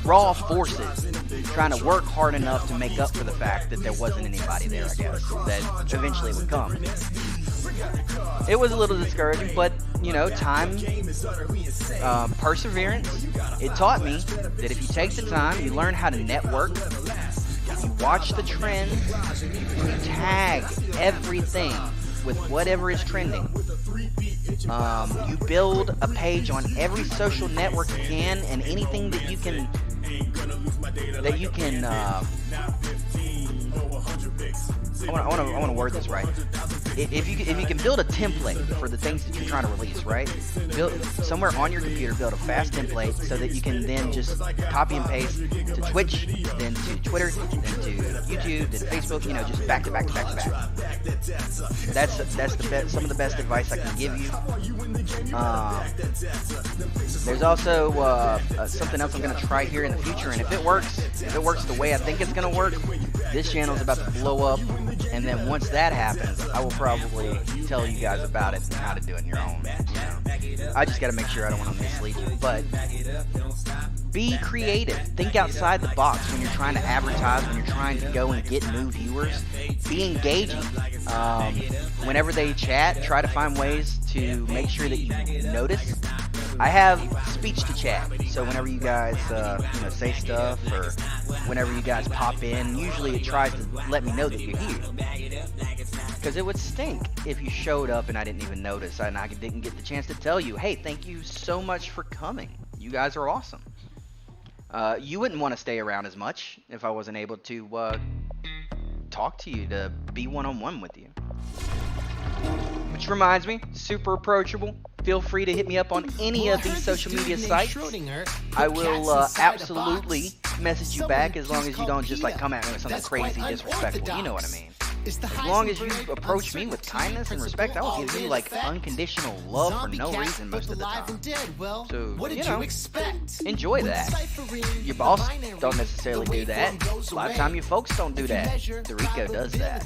raw forces, trying to work hard enough to make up for the fact that there wasn't anybody there, I guess, that eventually would come. It was a little discouraging, but, you know, time, perseverance, it taught me that if you take the time, you learn how to network, you watch the trends, you tag everything with whatever is trending. You build a page on every social network you can, and anything that you can I want to word this right. If you can build a template for the things that you're trying to release, right? Build somewhere on your computer, build a fast template so that you can then just copy and paste to Twitch, then to Twitter, then to YouTube, then Facebook. You know, just back to back to back to back. That's the best. Some of the best advice I can give you. There's also something else I'm going to try here in the future, and if it works the way I think it's going to work, this channel is about to blow up And then once that happens, I will probably tell you guys about it and how to do it on your own. You know, I just got to make sure I don't want to mislead you. But be creative. Think outside the box when you're trying to advertise, when you're trying to go and get new viewers. Be engaging. Whenever they chat, try to find ways to make sure that you notice. I have speech to chat, so whenever you guys say stuff, or whenever you guys pop in, usually it tries to let me know that you're here. Because it would stink if you showed up and I didn't even notice, and I didn't get the chance to tell you, hey, thank you so much for coming. You guys are awesome. You wouldn't want to stay around as much if I wasn't able to talk to you, to be one-on-one with you. Which reminds me, super approachable. Feel free to hit me up on any of these social media sites. I will absolutely message you back as long as you don't just like come at me with something crazy disrespectful. You know what I mean. As long as you approach me with kindness and respect, I will give you like unconditional love for no reason most of the time. So, you know, enjoy that. Your boss don't necessarily do that. A lot of time your folks don't do that. The Rico does that.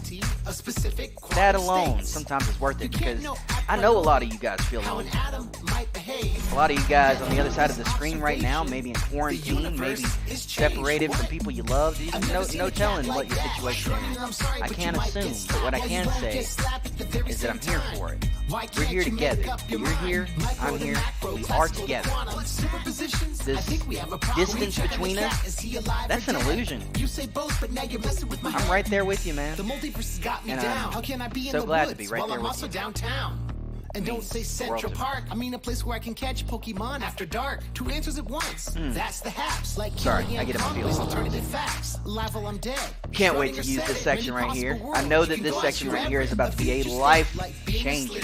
That alone sometimes is worth it, because I know a lot of you guys feel lonely. A lot of you guys on the other side of the screen right now, maybe in quarantine, maybe separated from people you love. No telling what your situation is. I can't assume, but what I can say is that I'm here for it. We're here together. You're here, I'm here, we are together. This distance between us, that's an illusion. I'm right there with you, man. And I'm so glad to be right there with you. And don't say Central Park. I mean a place where I can catch Pokemon after dark. 2 answers at once. That's the haps. Like sorry, I get it my feelings. Alternative facts. Live while I'm dead. Can't wait to use this section right here. I know that this section right here is about to be a life changer.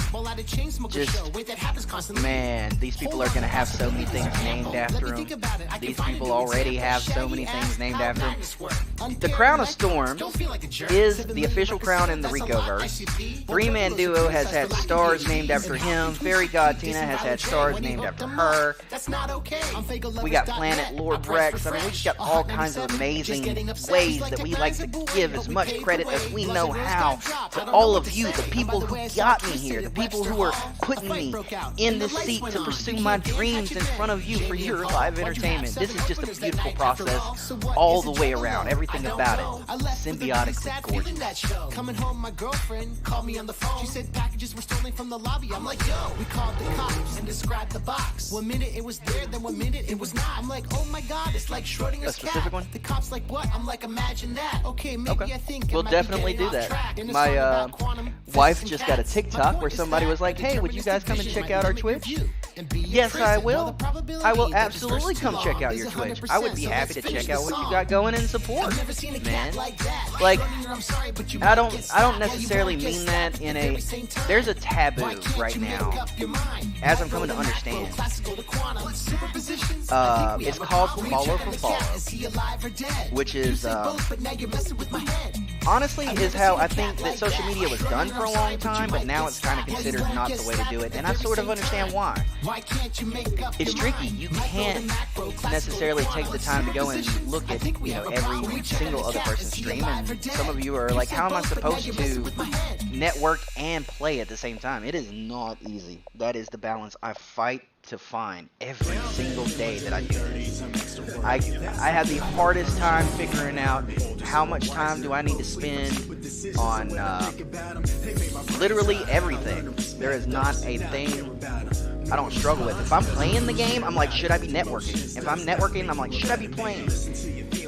Just, man, these people are going to have so many things named after them. These people already have so many things named after them. The Crown of Storm is the official crown in the RicoVerse. Three-man duo has had stars named after him. Fairy God Tina has had stars named after her. We got Planet Lord Rex. I mean, we just got all kinds of amazing ways that we like to give as much credit as we know how to all of you, the people who got me here, the people who are putting me in this seat to pursue my dreams in front of you for your live entertainment. This is just a beautiful process all the way around. Everything about it symbiotically gorgeous. Coming home, my girlfriend called me on the phone. She said packages were stolen from the lobby. I'm like, yo, we called the cops and described the box. 1 minute it was there, then 1 minute it was not. I'm like, oh my god, it's like Schrodinger's cat. One? The cops like, what? I'm like, imagine that. Okay, maybe I think we'll definitely do that. My wife just got a TikTok where somebody was like, hey, would you guys come and check out our Twitch? Yes, I will. I will absolutely come check out your Twitch. I would be happy to check out what you got going and support, man. Like, I don't necessarily mean that in a, there's a taboo right now, as I'm coming to understand. It's called follow for follow, which is, honestly, is how I think that social media was done for a long time, but now it's kind of considered not the way to do it, and I sort of understand why. It's tricky. You can't necessarily take the time to go and look at, you know, every single other person's stream, and some of you are like, how am I supposed to network and play at the same time? It is not easy. That is the balance I fight to find every single day that I do this. I have the hardest time figuring out how much time do I need to spend on literally everything. There is not a thing I don't struggle with. If I'm playing the game, I'm like, should I be networking? If I'm networking, I'm like, should I be playing?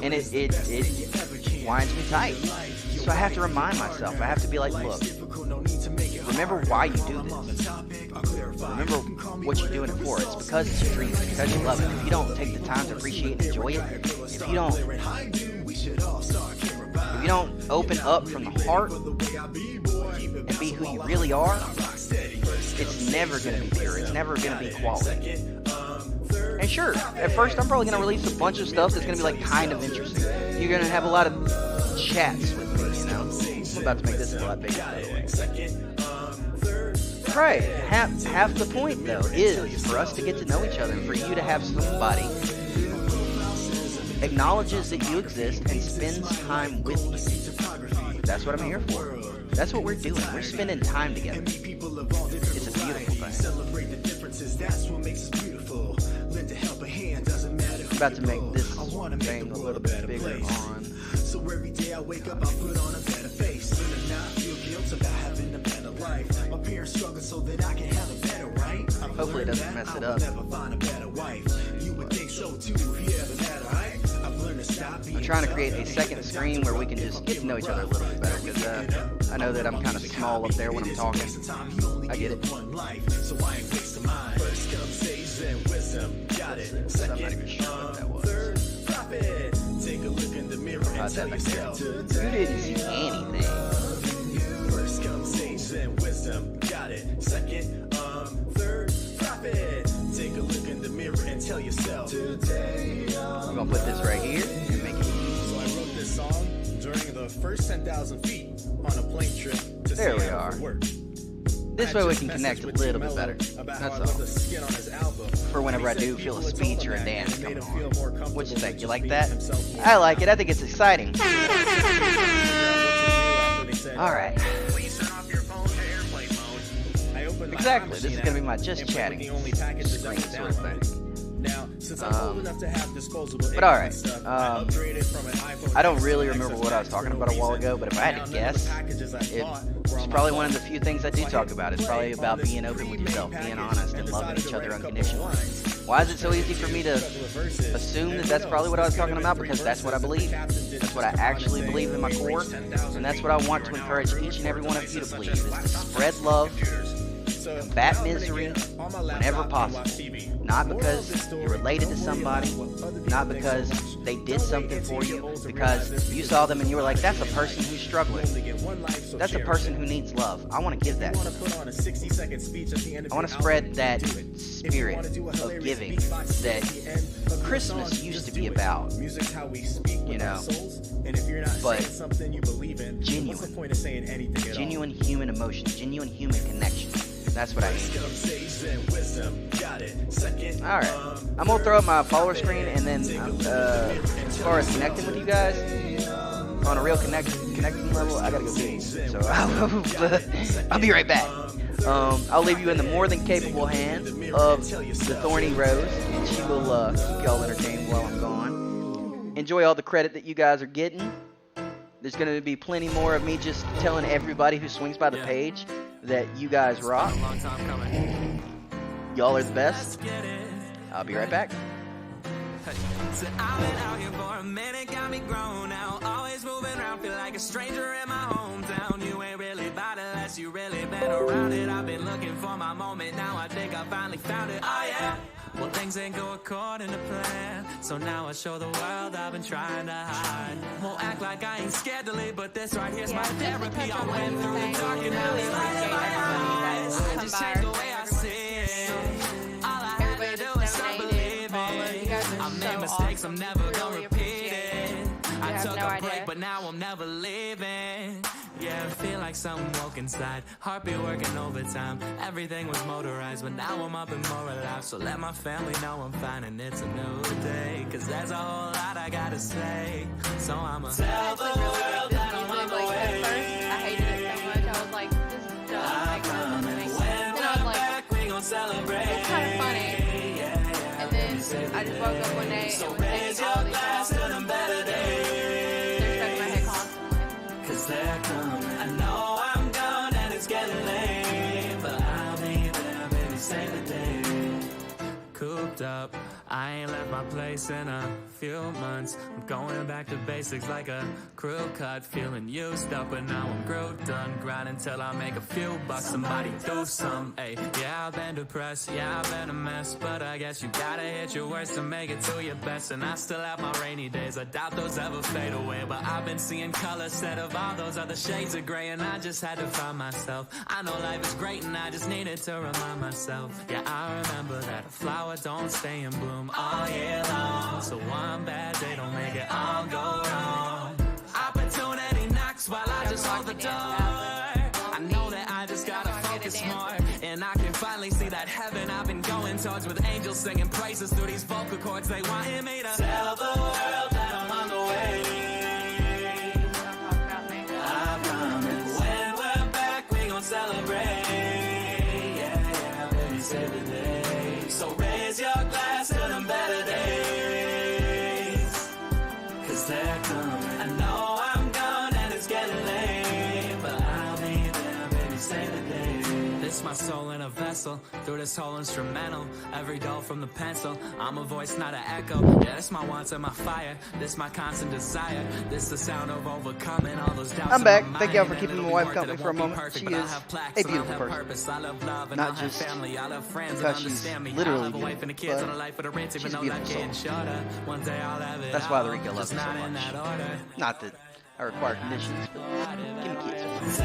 And it winds me tight. So I have to remind myself. I have to be like, look, remember why you do this. Remember what you're doing it for. It's because it's your dream. It's because you love it. If you don't take the time to appreciate and enjoy it, if you don't open up from the heart and be who you really are, it's never going to be pure. It's never going to be quality. And sure, at first I'm probably going to release a bunch of stuff that's going to be like kind of interesting. You're going to have a lot of chats with me, you know. I'm about to make this a lot bigger, by the way. Right. Half the point, though, is for us to get to know each other, for you to have somebody who acknowledges that you exist and spends time with you. That's what I'm here for. That's what we're doing. We're spending time together. It's a beautiful thing. Celebrate the differences, that's what makes us beautiful. Lend a helping hand, doesn't matter. I'm about to make this thing a little bit bigger on. So every day I wake up, I put on a better face. And now I feel guilt about having a better life. My parents struggle so that I can have a better right. Hopefully it doesn't mess it up. Never find a better wife. You would think so too if you ever had a right. I've learned to stop being. I'm trying to create a second screen where we can just get to know each other a little bit better, because I know that I'm kind of small up there when I'm talking. I get it. So I ain't wasting mine. First comes age and wisdom, got it. Second, I'm not even sure what that was. Third, profit. Take a look in the mirror and tell yourself. You didn't see anything. First comes age and wisdom, got it. Second, third, profit. Take a look in the mirror and tell yourself. Today, I'm gonna put this right here and make it. So I wrote this song during the first 10,000 feet on a plane trip to there we Seattle are. for work. This way we can connect a little bit better. That's all. For whenever I do feel a speech or a dance coming on. What you think? You like that? I like it. I think it's exciting. Alright. Exactly. This is going to be my just chatting screen sort of thing. But alright, I don't really remember what I was talking about a while ago, but if I had to guess, it's probably one of the few things I do talk about. It's probably about being open with yourself, being honest, and loving each other unconditionally. Why is it so easy for me to assume that that's probably what I was talking about? Because that's what I believe. That's what I actually believe in my core, and that's what I want to encourage each and every one of you to believe, is to spread love, combat misery whenever possible. Not because you're related to somebody, not because they did something for you, because you saw them and you were like, that's a person who's struggling. That's a person who needs love. I want to give that. I want to spread that spirit of giving that Christmas used to be about, you know, but genuine human emotion, genuine human connection. That's what I need. Alright, I'm going to throw up my follower screen, and then as far as connecting with you guys, on a real connecting level, I gotta go pee. So I'll be right back. I'll leave you in the more than capable hands of the Thorny Rose, and she will keep y'all entertained while I'm gone. Enjoy all the credit that you guys are getting. There's going to be plenty more of me just telling everybody who swings by the page that you guys rock. Y'all are the best. I'll be right back. So I've been out here for a minute, got me grown out. Always moving around, feel like a stranger in my hometown. You ain't really about it unless you really been around it. I've been looking for my moment, now I think I finally found it. Oh yeah. Well, things ain't go according to plan, so now I show the world I've been trying to hide. Won't act like I ain't scared to leave, but this right here's my therapy. I went through the dark and now it's light in my eyes. I just changed the way I see it. All I had to do is stop believing. I made mistakes, I'm never gonna repeat it. I took a break, but now I'm never leaving. Yeah, I feel like something woke inside. Heartbeat working overtime. Everything was motorized, but now I'm up and more alive. So let my family know I'm fine and it's a new day. Cause there's a whole lot I gotta say. So I'ma tell the world that I'm on the way. I hated it so much. I was like, this is dumb. Like, then I was like, we gon' celebrate. It's kind of funny. And then I just woke up one day and was thinking all these songs. They're stuck in my head constantly. Cause they're coming. I know I'm gone and it's getting late, but I'll be there, baby, save the day. Cooped up, I ain't left my place in a few months. I'm going back to basics like a crew cut. Feeling used up, but now I'm grew done. Grinding till I make a few bucks. Somebody do some, ayy. Yeah, I've been depressed, yeah, I've been a mess, but I guess you gotta hit your worst to make it to your best. And I still have my rainy days, I doubt those ever fade away. But I've been seeing color instead of all those other shades of gray, and I just had to find myself. I know life is great and I just needed to remind myself. Yeah, I remember that a flower don't stay in bloom all year long. So one bad day don't make it all go wrong. Opportunity knocks while I just hold the door. I know that I just gotta focus more, and I can finally see that heaven I've been going towards, with angels singing praises through these vocal cords. They wanted me to tell the world that I'm on the way. I promise when we're I know I'm gone and it's getting late, but I'll be there, baby, say the day. This my soul in a vessel, through this whole instrumental. Every doll from the pencil, I'm a voice, not an echo. Yeah, this my wants and my fire, this my constant desire. This the sound of overcoming all those doubts. I'm back. Thank y'all for keeping my wife company for a moment. She is a beautiful person. Not just because she's literally beautiful, but she's a beautiful soul. That's why the Rico loves me so much. Not that I require conditions, but give me kids.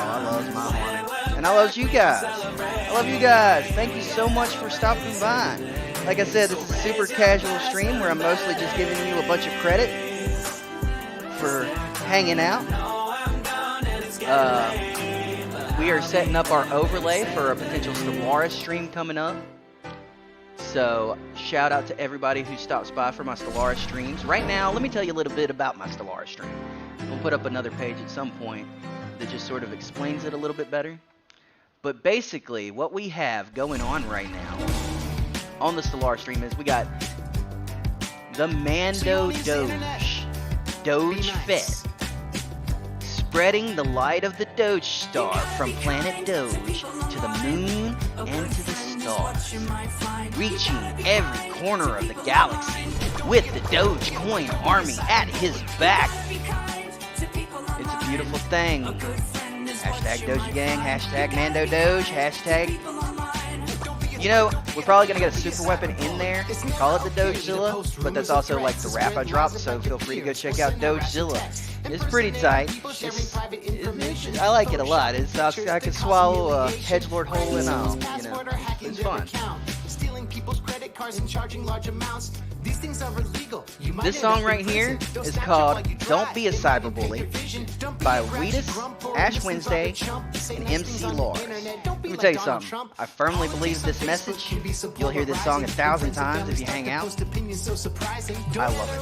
I love my honey. And I love you guys. I love you guys. Thank you so much for stopping by. Like I said, this is a super casual stream where I'm mostly just giving you a bunch of credit for hanging out. We are setting up our overlay for a potential Stellaris stream coming up. So, shout out to everybody who stops by for my Stellaris streams. Right now, let me tell you a little bit about my Stellaris stream. We'll put up another page at some point that just sort of explains it a little bit better. But basically, what we have going on right now on the Stellaris stream is we got the Mando Doge. Doge Fed. Spreading the light of the Doge Star from planet Doge to the moon and to the stars. Reaching every corner of the galaxy with the Dogecoin army at his back. It's a beautiful thing. Hashtag Doge Gang, hashtag Mando Doge, hashtag... You know, we're probably going to get a super weapon in there. We call it the Dogezilla, but that's also like the rap I dropped, so feel free to go check out Dogezilla. It's pretty tight. I like it a lot. I could swallow a hedgelord whole and all, you know. It's fun. Stealing people's credit cards and charging large amounts. These things are illegal. This song right here is called Don't Be a Cyberbully by Wheatus, Ash Wednesday, and MC Lars. Let me tell you something. I firmly believe this message. You'll hear this song 1,000 times if you hang out. I love it.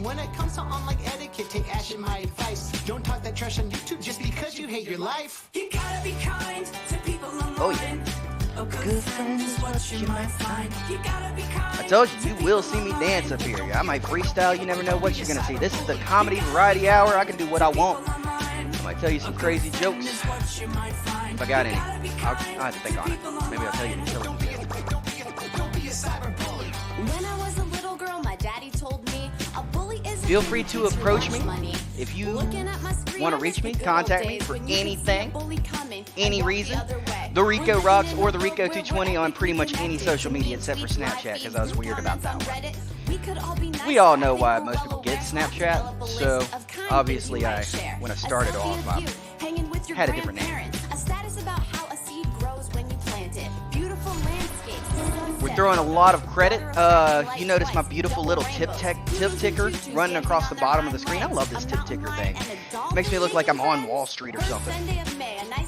When it comes to online etiquette, take Ash in my advice. Don't talk that trash on YouTube just because you hate your life. You gotta be kind to people online. Oh yeah. A good friend is what you might find. You gotta be kind. I told you, you will see me dance up here. I might freestyle, you never know what you're gonna see. This is the comedy variety hour. I can do what I want. I might tell you some crazy jokes. If I got any. I'll have to think on it. Maybe I'll tell you to kill it. When I was a little girl, my daddy told me a bully is. Feel free to approach me if you want to reach me. Contact me for anything, any reason. The Rico Rocks or the Rico 220 on pretty much any social media except for Snapchat, because I was weird about that one. We all know why most people get Snapchat, so obviously when I started off, I had a different name. We're throwing a lot of credit. You notice my beautiful little tip ticker running across the bottom of the screen. I love this tip ticker thing. Makes me look like I'm on Wall Street or something.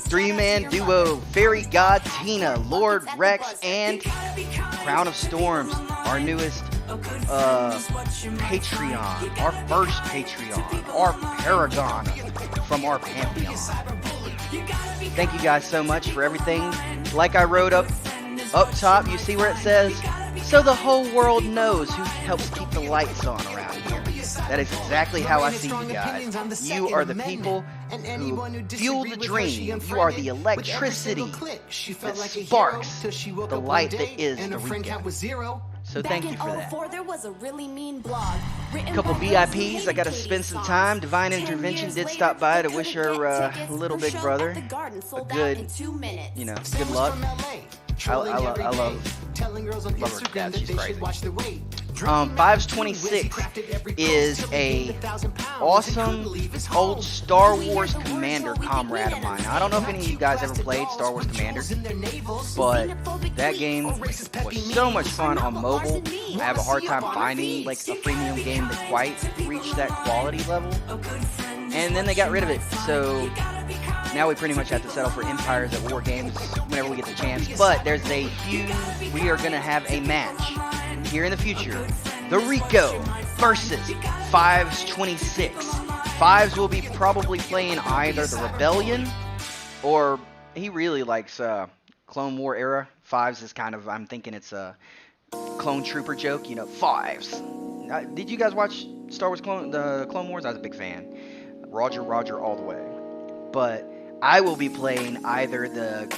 3-man duo, Fairy God Tina, Lord Rex, and Crown of Storms, our newest Patreon, our first Patreon, our Paragon from our Pantheon. Thank you guys so much for everything. Like I wrote up top, you see where it says, so the whole world knows who helps keep the lights on around here. That is exactly how I see you guys. You are the people who fuel the dream. You are the electricity that sparks the light that is the Rico. So thank you for that. A couple VIPs, I got to spend some time. Divine Intervention did stop by to wish her little big brother a good, good luck. I love her dad. She's crazy. 526 is a awesome old Star Wars Commander comrade of mine. Now, I don't know if any of you guys ever played Star Wars Commander, but that game was so much fun on mobile. I have a hard time finding like a freemium game that quite reached that quality level. And then they got rid of it, so now we pretty much have to settle for Empires at War games whenever we get the chance. But there's we are going to have a match here in the future. The Rico versus 526. Fives will be probably playing either the Rebellion, or he really likes Clone War era. 5s is kind of, I'm thinking it's a clone trooper joke, you know, 5s. Did you guys watch Star Wars the Clone Wars? I was a big fan. Roger, Roger, all the way. But I will be playing either the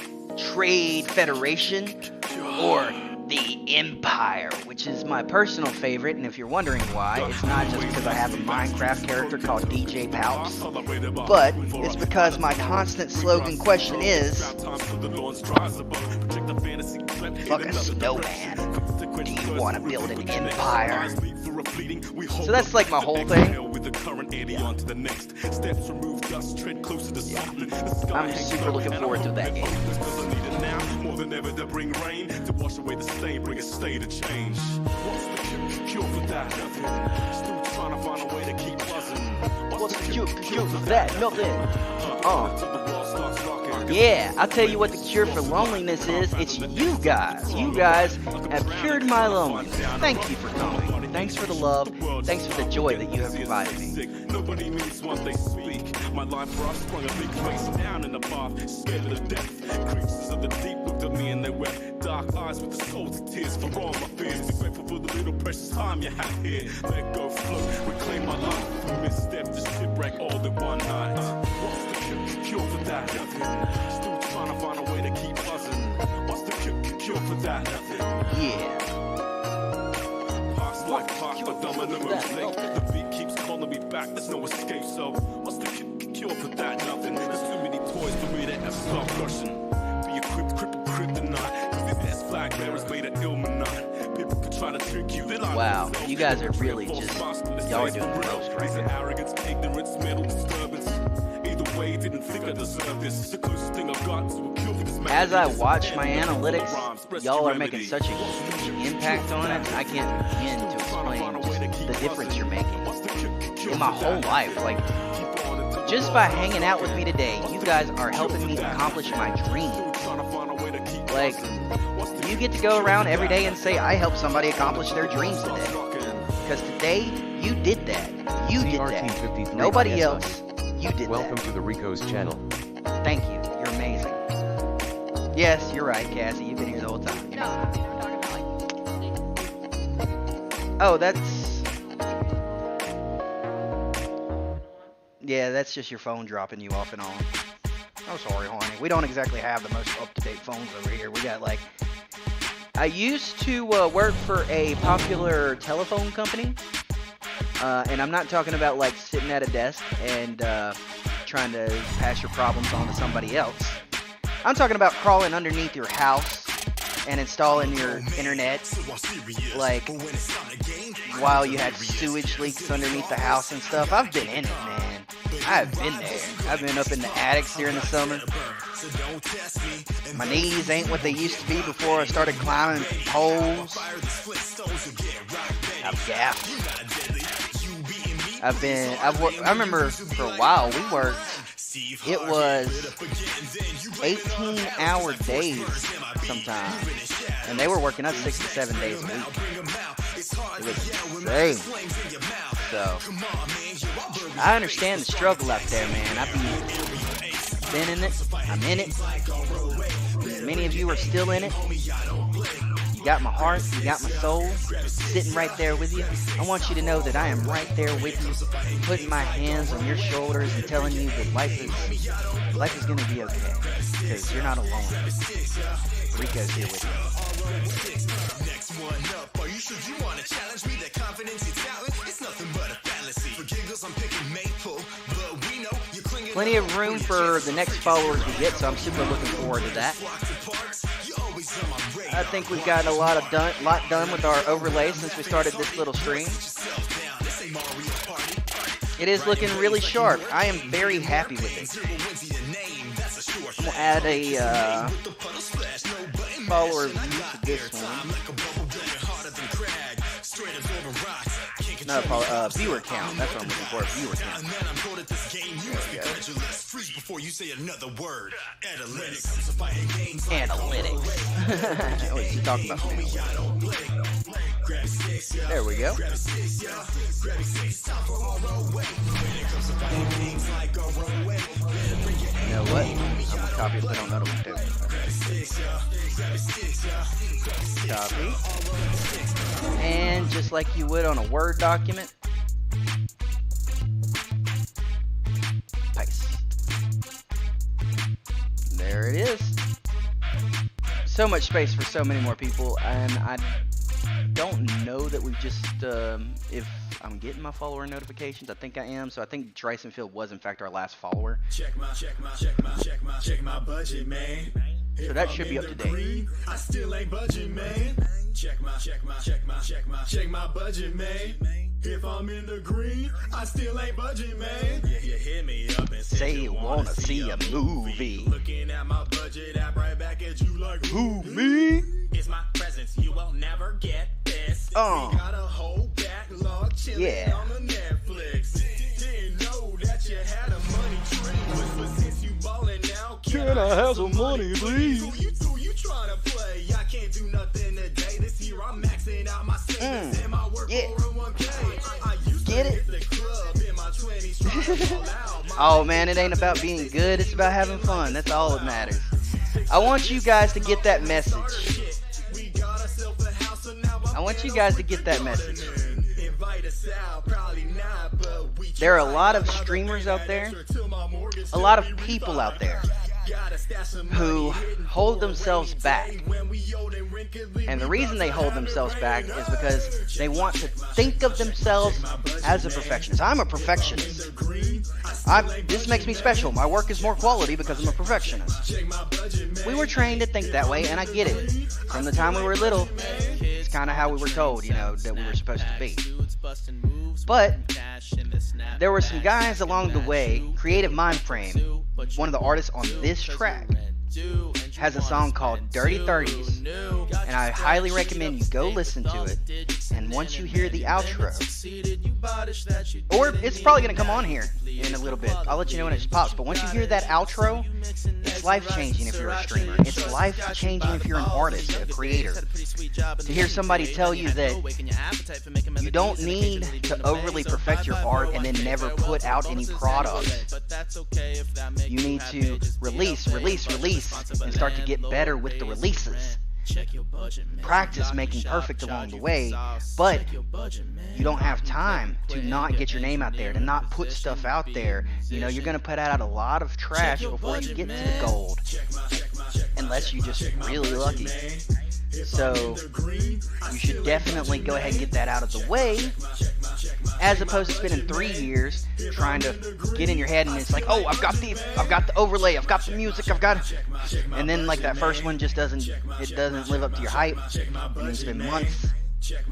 Trade Federation or the Empire, which is my personal favorite. And if you're wondering why, it's not just because I have a Minecraft character called DJ Palps, but it's because my constant slogan question is, fuck a snowman. Do you want to build an empire? So that's like my whole thing. Yeah. I'm super looking forward to that game. More than ever to bring rain, to wash away the stain, bring a state of change. What's the cure for that? Nothing. Still trying to find a way to keep buzzing. What's the cure for that? Nothing. Yeah, I'll tell you what the cure for loneliness is. It's you guys. You guys have cured my loneliness. Thank you for coming. Thanks for the love. Thanks for the joy that you have provided me. Nobody means what they speak. My life brush sprung a big face down in the bath, scared of the death. Creatures of the deep looked at me and they wept. Dark eyes with the souls of tears for all my fears. Be grateful for the little precious time you have here. Let go float, reclaim my life. Misstep to shipwreck all in one night. What's the cure for that? Nothing. Still trying to find a way to keep buzzing. What's the cure for that? Nothing. Yeah. Past like past, but dumb in the mistake. The beat keeps calling me back, there's no escape. So what's the cure for that? Nothing. There's too many toys for me to ever stop crushing. Be equipped, crippled, kryptonite. Cause this ass flag bearers made an Illuminati. People could try to trick you. Wow, you guys are really just, y'all are doing the most right now. Arrogance, ignorance, mental disturbance. Either way, didn't think I deserved this. The closest thing I've got to a cure for this. As I watch my analytics, y'all are making such a huge impact on it. I can't begin to explain just the difference you're making in my whole life. Like, just by hanging out with me today, you guys are helping me accomplish my dreams. Like, you get to go around every day and say, I helped somebody accomplish their dreams today. Because today, you did that. You did that. Nobody else. You did that. Welcome to the Rico's channel. Thank you. You're amazing. Yes, you're right, Cassie. You've been here the whole time. No, I mean, I'm talking about like... Oh, that's... Yeah, that's just your phone dropping you off and on. Oh, sorry, honey. We don't exactly have the most up-to-date phones over here. We got, like... I used to work for a popular telephone company. And I'm not talking about, like, sitting at a desk and trying to pass your problems on to somebody else. I'm talking about crawling underneath your house and installing your internet, like, while you had sewage leaks underneath the house and stuff. I've been in it, man. I've been there. I've been up in the attics during the summer. My knees ain't what they used to be before I started climbing poles. I've gapped. I remember for a while we worked, it was 18-hour days sometimes, and they were working us 6 to 7 days a week. It was insane. So, I understand the struggle out there, man. I've been in it, I'm in it. Many of you are still in it. You got my heart, you got my soul, sitting right there with you. I want you to know that I am right there with you, putting my hands on your shoulders and telling you that life is going to be okay, because you're not alone. Rico's here with you. Plenty of room for the next followers we get, so I'm super looking forward to that. I think we've got a lot done with our overlay since we started this little stream. It is looking really sharp. I am very happy with it. I'm gonna add a follower view to this one. Not a viewer count. That's what I'm looking for. A viewer count. Before you say another word, analytics. What are you talking about? There we go. You know what? I'm gonna copy and put on another one too. Copy. And just like you would on a Word document, paste. There it is. So much space for so many more people, and I don't know that we've just, if I'm getting my follower notifications, I think I am, so I think Drysonfield was in fact our last follower. Check my budget, man. So that should be up to date. I still ain't budget, man. Check my budget, man. If I'm in the green, I still ain't budget, man. Yeah, you hit me up and say you wanna see a movie. Looking at my budget app right back at you like, who, me? It's my presence, you will never get this. We got a whole backlog chilling on the Netflix. Didn't know that you had a money tree, but since you ballin' now, can I have some money, please? Who you trying to play? I can't do nothing today. This year I'm maxing out my savings and my work for a 1K. I used to hit the club in my 20s trying to fall out. Oh man, it ain't about being good, it's about having fun. That's all that matters. I want you guys to get that message. I want you guys to get that message. There are a lot of streamers out there, a lot of people out there who hold themselves back. And the reason they hold themselves back is because they want to think of themselves as a perfectionist. I'm a perfectionist. This makes me special. My work is more quality because I'm a perfectionist. We were trained to think that way, and I get it. From the time we were little, it's kind of how we were told, you know, that we were supposed to be. But there were some guys along the way. Creative Mind Frame, one of the artists on this track, has a song called Dirty 30s, and I highly recommend you go listen to it. And once you hear the outro, or it's probably going to come on here in a little bit, I'll let you know when it pops, but once you hear that outro, it's life-changing if you're a streamer. It's life-changing if you're an artist, a creator. To hear somebody tell you that you don't need to overly perfect your art and then never put out any product. You need to release, and start to get better with the releases. Practice making perfect along the way, but you don't have time to not get your name out there, to not put stuff out there. You know, you're going to put out a lot of trash before you get to the gold, unless you're just really lucky. So you should definitely go ahead and get that out of the way, as opposed to spending 3 years trying to get in your head and it's like, oh, I've got the overlay, I've got the music, and then like that first one just doesn't live up to your hype, and you spend months,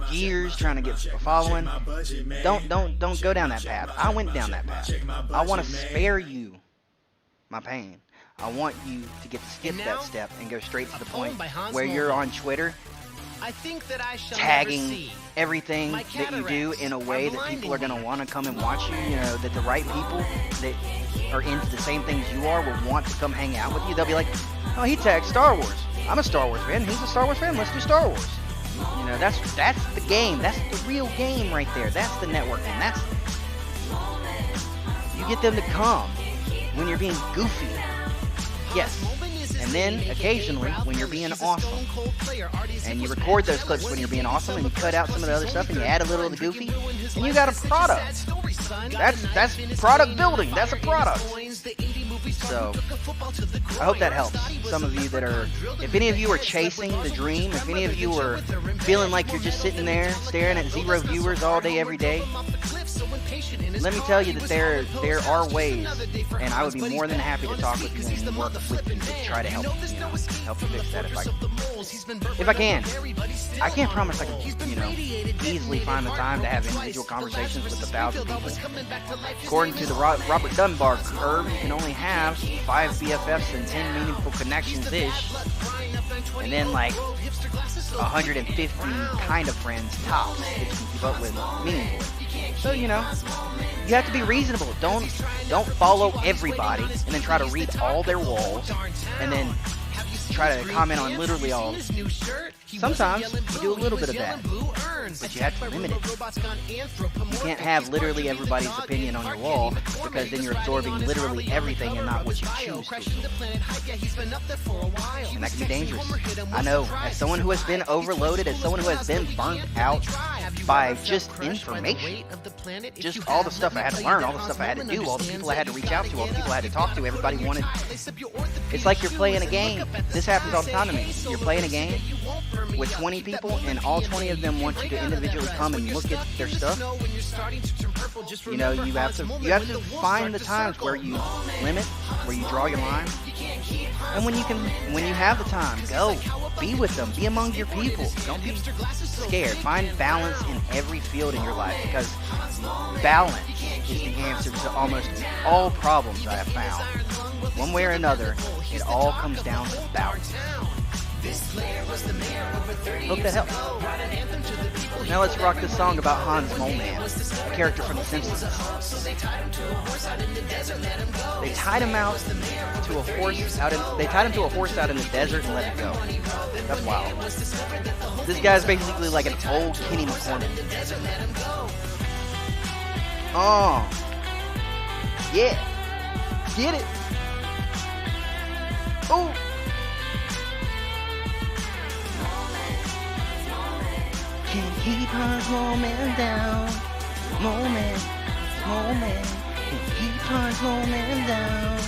years trying to get a following. Don't go down that path. I went down that path. I want to spare you my pain. I want you to get to skip that step and go straight to the point where you're on Twitter tagging everything that you do in a way that people are going to want to come and watch you. You know, that the right people that are into the same things you are will want to come hang out with you. They'll be like, oh, he tagged Star Wars. I'm a Star Wars fan. He's a Star Wars fan. Let's do Star Wars. You know, that's the game. That's the real game right there. That's the networking. You get them to come when you're being goofy. Yes, and then occasionally when you're being awesome, and you record those clips when you're being awesome, and you cut out some of the other stuff, and you add a little of the goofy, and you got a product. That's product building. That's a product. So I hope that helps some of you that are, if any of you are chasing the dream, if any of you are feeling like you're just sitting there staring at 0 viewers all day every day, let me tell you that there are ways, and I would be more than happy to talk with you and work with you to try to help you fix that if I can. I can't promise I can, easily find the time to have individual conversations with 1,000 people. According to the Robert Dunbar curve, you can only have 5 BFFs and 10 meaningful connections-ish, and then like 150 kind of friends tops that you can keep up with meaningful. So, you have to be reasonable. Don't follow everybody and then try to read all their walls and then try to comment on literally all. Sometimes you do a little bit of that, but you have to limit it. You can't have literally everybody's opinion on your wall, because then you're absorbing literally everything and not what you choose to. And that can be dangerous. I know, as someone who has been overloaded, as someone who has been burnt out by just information, just all the stuff I had to learn, all the stuff I had to do, all the people I had to reach out to, all the people I had to talk to, everybody wanted. It's like you're playing a game. This happens all the time to me. You're playing a game with 20 people, and all 20 of them want you to individually come and look at their stuff. You know, you have to find the times where you limit, where you draw your line. And when you have the time, go. Be with them. Be among your people. Don't be scared. Find balance in every field in your life, because balance is the answer to almost all problems I have found. One way or another, it all comes down to balance. Hope that helps. Now let's rock this song about Hans Moleman, a character from The Simpsons. They tied him out to a horse out in. They tied him to a horse out in the desert and let him go. That's wild. This guy's basically like an old Kenny McCormick. Oh, yeah, get it. Oh. Can't keep Hans Moleman down. Can't keep Hans Moleman down.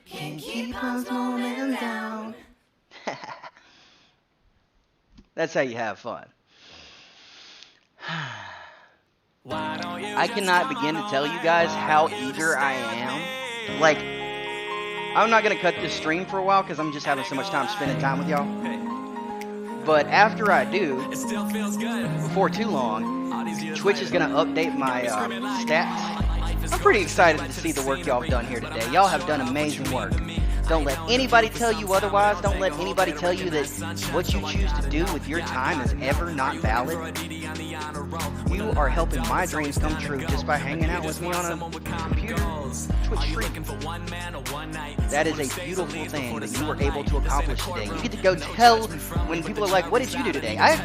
Can't keep Hans Moleman down. That's how you have fun. I cannot begin to tell you guys how eager I am. Like, I'm not going to cut this stream for a while because I'm just having so much time spending time with y'all. But after I do, before too long, Twitch is going to update my stats. I'm pretty excited to see the work y'all have done here today. Y'all have done amazing work. Don't let anybody tell you otherwise. Don't let anybody tell you that what you choose to do with your time is ever not valid. You are helping my dreams come true just by hanging out with me on a computer, Twitch stream. That is a beautiful thing that you were able to accomplish today. You get to go tell when people are like, what did you do today? I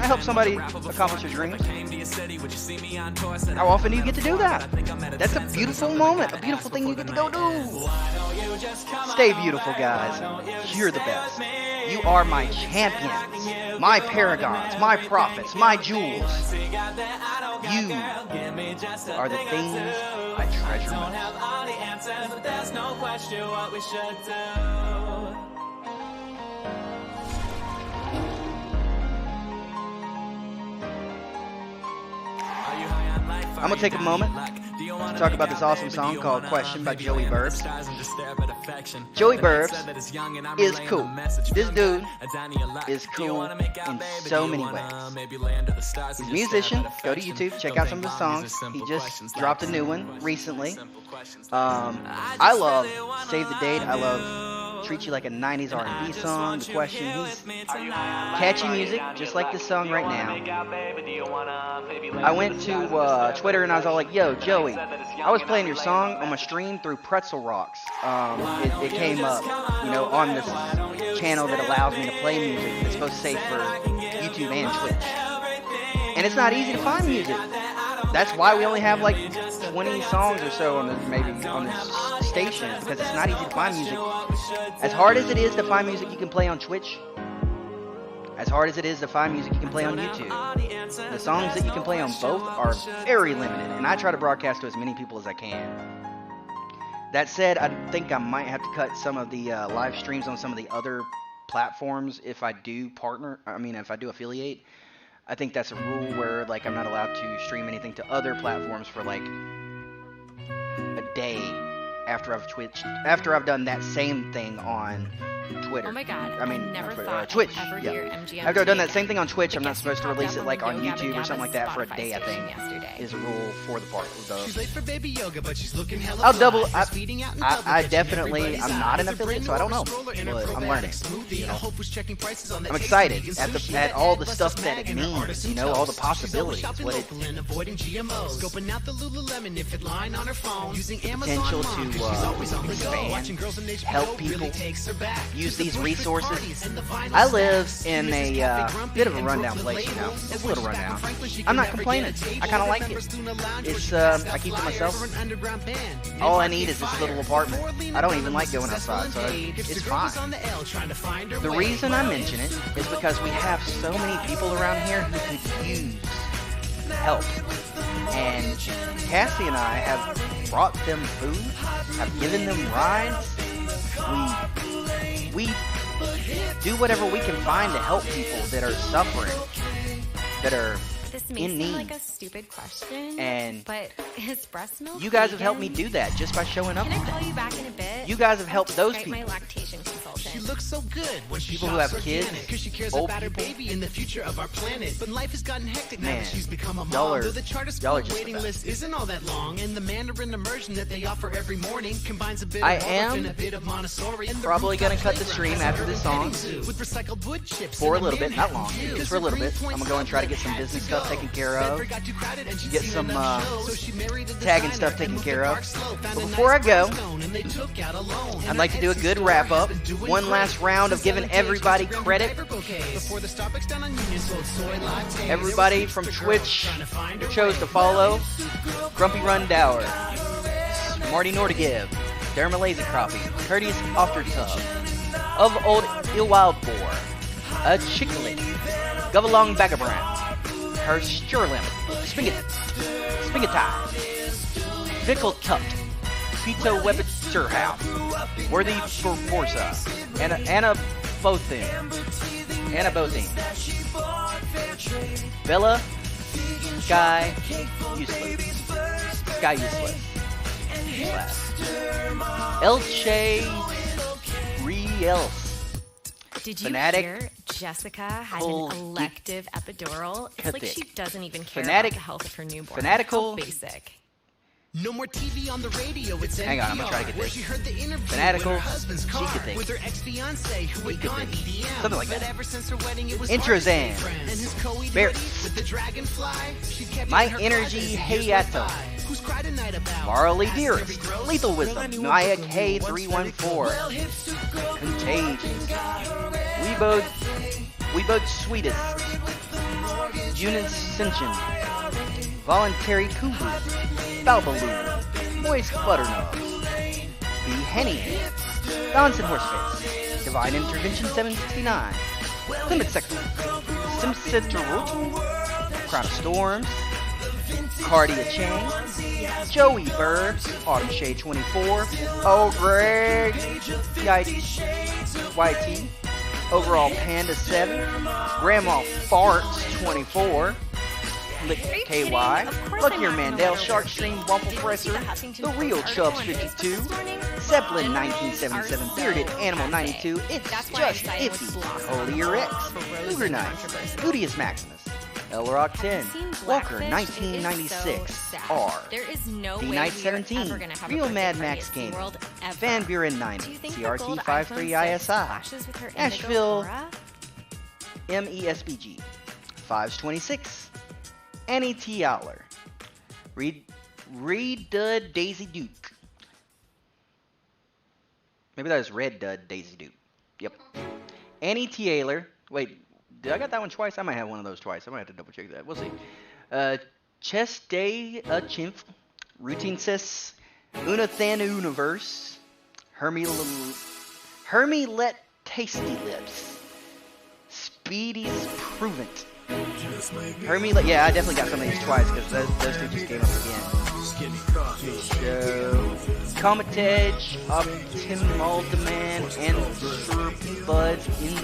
help somebody accomplish their dreams. How often do you get to do that? That's a beautiful moment, a beautiful thing you get to go do. Stay beautiful, guys. You're the best. You are my champions, my paragons, my prophets, my jewels. You are the things I treasure I'm going to take a moment to talk about this awesome song called Question by Joey Burbs. Joey Burbs is cool. This dude is cool in so many ways. He's a musician. Go to YouTube, check out some of his songs. He just dropped a new one recently. I love Save the Date. I love Treat You Like a 90s R&B song. The Question. He's catchy music, just like this song right now. I went to Twitter and I was all like, yo, Joey, I was playing your song on my stream through Pretzel Rocks. It came up, you know, on this channel that allows me to play music. It's supposed to say for YouTube and Twitch. And it's not easy to find music. That's why we only have like 20 songs or so on this station, because it's not easy to find music. As hard as it is to find music you can play on Twitch, as hard as it is to find music you can play on YouTube, the songs that you can play on both are very limited, and I try to broadcast to as many people as I can. That said, I think I might have to cut some of the live streams on some of the other platforms if I do if I do affiliate. I think that's a rule where like I'm not allowed to stream anything to other platforms for like a day after I've done that same thing on Twitter. Oh my god, I mean, never Twitter, thought Twitch. I'd ever Yeah. hear MGMT After I've done that again. same thing on Twitch, I'm not Guess supposed to who release popped it up like on the New YouTube or Gabba something like that for a Spotify day. I think station yesterday. is a rule for the part. She's late for baby yoga, but she's looking hella I'll fly. double. Is feeding out in I public, definitely. catching I'm not an affiliate, so I don't know. But I'm learning. You know. I'm excited at all the stuff that it means. You know, all the possibilities. What it Scoping out the Lululemon if it lying on her phone. Using potential to expand, help people, use these resources. I live in a bit of a rundown place, you know. It's a little rundown. I'm not complaining. I kind of like it. It's I keep to myself. All I need is this little apartment. I don't even like going outside, so it's fine. The reason I mention it is because we have so many people around here who could use help. And Cassie and I have brought them food, have given them rides. We do whatever we can find to help people that are suffering, that are This may in seem need. like a stupid question, And but is breast milk you guys have helped me vegan? do that just by showing up. Can I call you back in a bit? You guys have helped those Right, people. my lactation consultant. She looks so good when she People who have kids, because she cares old about her people. baby and the future of our planet. But life has gotten hectic now Man, that she's become a mom. y'all are- Though the charter y'all are school just waiting the best. list isn't all that long, and the Mandarin immersion that they offer every morning combines a bit I of both am and a bit of Montessori. And the probably gonna rooftop cut the playground stream has after her this song petting zoo with recycled wood chips for a and little bit, not long, Manhattan just for a little bit. View. I'm gonna go and try to get some business stuff taken care of, Never got too crowded and she'd get seen some enough shows, so she married a tagging designer stuff taken and care moved a of. dark slope, found But a before I nice go, brownstone, and they took out a loan. I'd like to do a good wrap up. One last round of giving everybody credit. Before the Starbucks down on Union sold soy lattes. Everybody from Twitch who chose to follow Grumpy Run Dower, Marty Nordigiv, Derma Lazy Coffee, Courteous Oftertub, Of Old Ilwild Boar, A Chicklet, Govalong Bagabran, Her Sturlim, Spingatai, Vickle Tuck, Pito Websterhouse, Worthy for Forza, Anna Bothin, Bella, Sky Useless, Elche Riels, Did you Fanatic hear Jessica had Full an elective epidural? It's like Kathic. she doesn't even care Fanatic- about the health of her newborn. Fanatical- How basic. No more TV on the radio. It's Hang on, I'm gonna try to get where this. she heard the interview Fanatical with her husband's car Geekathic. with her ex-fiance who had gone EDM. Something like But that. ever since her wedding, it was Introzan. hard to stay friends. And his co-ed Bear- buddy with the dragonfly. She kept My in her Energy closet as years went Hayato. by. Who's cried tonight about? Marley Asked Dearest, Terry Gross. Lethal Wisdom, Maya K314, Contagious, Weebode Sweetest, Uniscension, Voluntary Kubu, Balbaloo, Moist Butternose, B. Henny, Johnson Horseface, Divine Intervention 769, Limit Sector, Simcenter, Crown of Storms, Cardia Chain, Joey Bird, Autumn Shade 24, Oh Greg, YT, Overall Panda 7, Grandma Farts 24, Lick KY, Luckier Mandel, Sharkstream, Waffle Presser, The Real Chubbs 52, Zeppelin 1977, Bearded Animal 92, It's Just Iffy, Holier X, Luger Knight, Ludius Maximus, Elrock 10, Walker 1996, R, There is no D way Night we are 17, ever gonna have a Real birthday Mad party Max at Gaming, SeaWorld ever. Van Buren Do 90, you think the CRT gold 53 iPhone 6 ISI, flashes with her indigo Asheville aura? MESBG, 526, Annie T. Owler, Reed Dud Daisy Duke. Maybe that was Red Dud Daisy Duke. Yep. Annie T. Ayler. Wait, did I got that one twice? I might have one of those twice. I might have to double check that. We'll see. Chess Day Chimp, Routine Sis, Unathan Universe, Hermie Let Tasty Lips, Speedy's Provent. Hermie Let, yeah, I definitely got some of these twice because those two just came up again. Comet Edge, Optimal Demand, and Buds in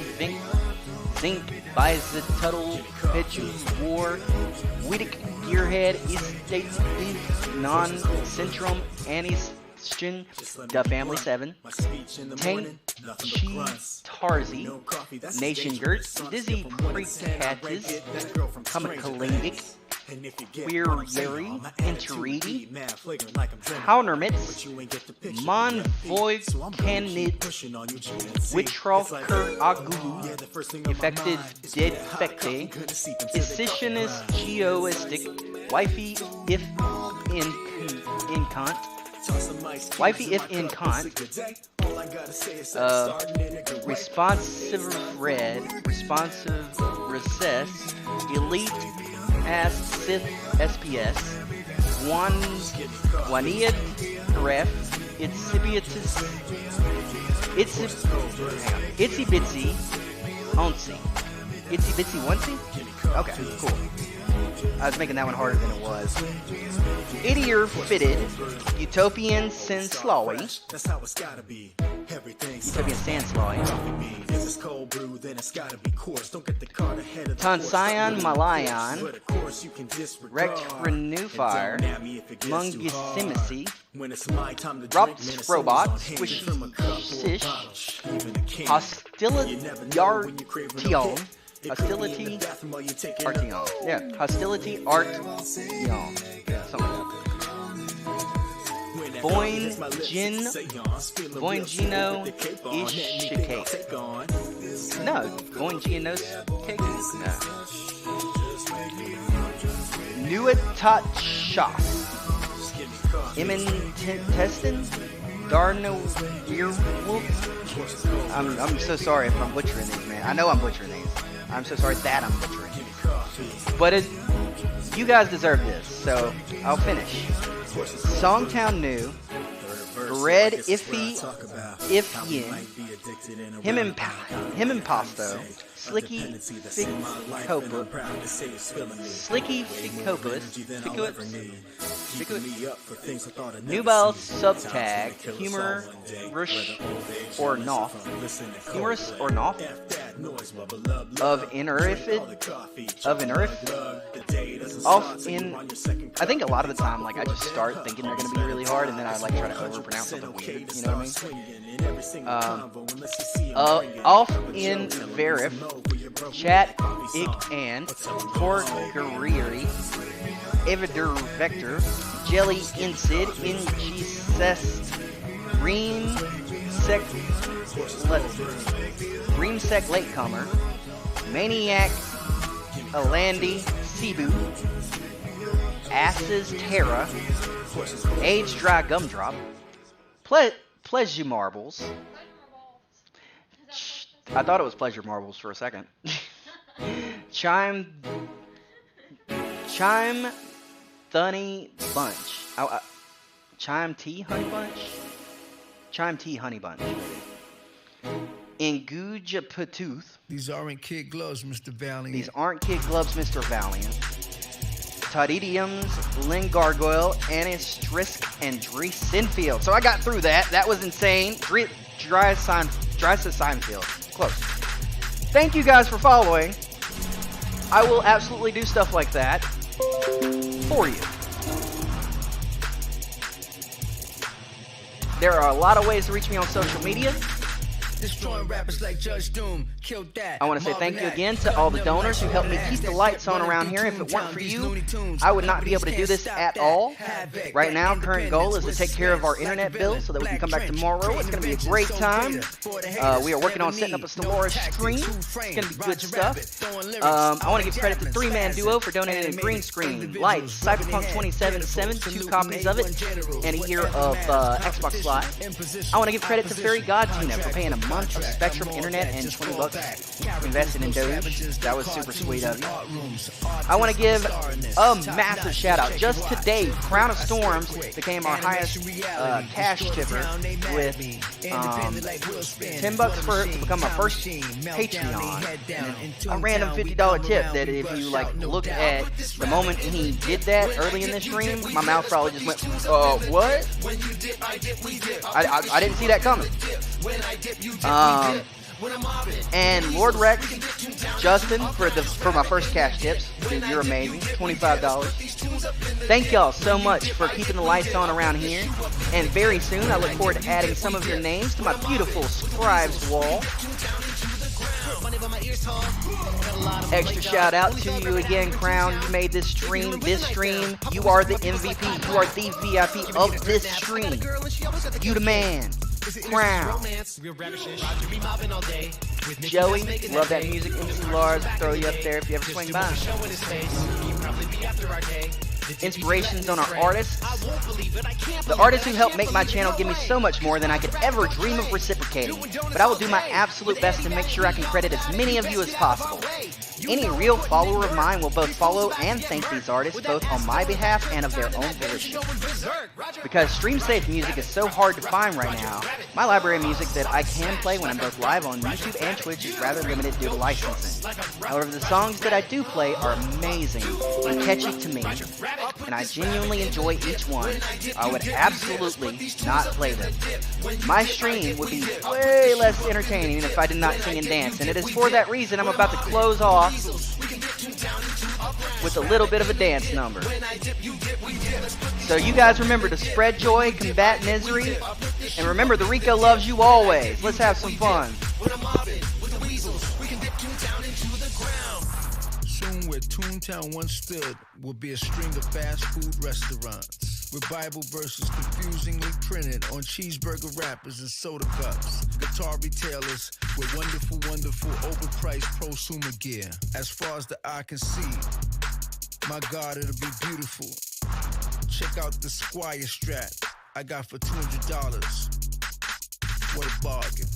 Zinc by the Tuttle Pitch War, Whittick Gearhead, Estate Non Centrum, Annie's Sebastian, Da Family 7, Tank Chi Tarzi, Nation Gertz, Dizzy Precatches, Kamakalingic, Queer Yuri, Interreedy, Haunermitz, Monvoy Canid, Wittrolker Agu, Effected Dead Fecte, Isitionist Geoistic, Wifey If Incont, Wifey If Incont, Responsive Red, Responsive Recess, Elite Ass Sith SPS, Juaniad Ref, Itsy Bitsy Oncy. Itsy Bitsy Oncy? Okay, cool. I was making that one harder than it was. Idier Fitted, Utopian Sanslawi. Utopian Sanslawi. Tansayan Malayan. Rect Renewfire. Mungisimacy. Rops Robot. Squishy Sish. Hostility Artion. Hostility Artion. Yeah, Hostility Artion. Yeah, something like that. Boingino Ishikake. No, Boingino Cake. No. Nuatatshas. Imintestin. Darno Earwolf. I'm so sorry if I'm butchering these, man. I know I'm butchering these. I'm so sorry that I'm butchering these. But you guys deserve this, so I'll finish. Songtown New, Red Iffy Ifyin, Him Impasto, Slicky Ficopus, Nubal Subtag, Humorous or Noth, of Inerifid, off in, I think a lot of the time, like, I just start thinking they're going to be really hard, and then I, like, try to overpronounce something weird, you know what I mean? Off in Verif, Chat Ik and Porgariri, Evider Vector, Jelly Incid, Incest, Reamsec Latecomer, Maniac, Alandi, Cebu, Asses Terra, Age Dry Gumdrop, Pleasure Marbles. I thought it was Pleasure Marbles for a second. Chime Thunny Bunch. Chime Tea Honey Bunch? Chime Tea Honey Bunch. Inguja Patooth. These aren't kid gloves, Mr. Valiant. These aren't kid gloves, Mr. Valiant. Todidiums, Lynn Gargoyle, Anis Drisk, and Dree Sinfield. So I got through that. That was insane. Dry Seinfeld. Close. Thank you guys for following. I will absolutely do stuff like that for you. There are a lot of ways to reach me on social media. Destroying rappers like Judge Doom. Killed that. I want to say thank you again to all the donors who helped me keep the lights on around here. If it weren't for you, I would not be able to do this at all. Right now, current goal is to take care of our internet bill so that we can come back tomorrow. It's going to be a great time. We are working on setting up a Stelora stream. It's going to be good stuff. I want to give credit to 3-Man Duo for donating a green screen, lights, Cyberpunk 2077, 2 copies of it, and a year of Xbox Live. I want to give credit to Fairy God Tina for paying a month of Spectrum internet and $20 invested in Doge. That was super sweet of you. I want to give a massive shout out. Just today, Crown of Storms became our highest cash tipper with $10 for to become our first Patreon. A random $50 tip that if you like look at the moment he did that early in the stream, my mouth probably just went, what? I didn't see that coming. And Lord Rex, Justin for my first cash tips. Dude, you're amazing. $25. Thank y'all so much for keeping the lights on around here. And very soon, I look forward to adding some of your names to my beautiful scribes wall. Extra shout out to you again, Crown. You made this stream. You are the MVP. You are the VIP of this stream. You the man. Crown. Joey, love that music. MC Lars, throw you up there if you ever swing by. Inspirations on our artists. The artists who helped make my channel give me so much more than I could ever dream of reciprocating. But I will do my absolute best to make sure I can credit as many of you as possible. Any real follower of mine will both follow and thank these artists, both on my behalf and of their own volition. Because stream-safe music is so hard to find right now, my library of music that I can play when I'm both live on YouTube and Twitch is rather limited due to licensing. However, the songs that I do play are amazing and catchy to me, and I genuinely enjoy each one. I would absolutely not play them. My stream would be way less entertaining if I did not sing and dance, and it is for that reason I'm about to close off with a little bit of a dance number. So you guys remember to spread joy, combat misery, and remember the Rico loves you always. Let's have some fun. Soon where Toontown once stood will be a string of fast food restaurants with Bible verses confusingly printed on cheeseburger wrappers and soda cups. Guitar retailers with wonderful, overpriced prosumer gear. As far as the eye can see, my God, it'll be beautiful. Check out the Squire Strat I got for $200. What a bargain.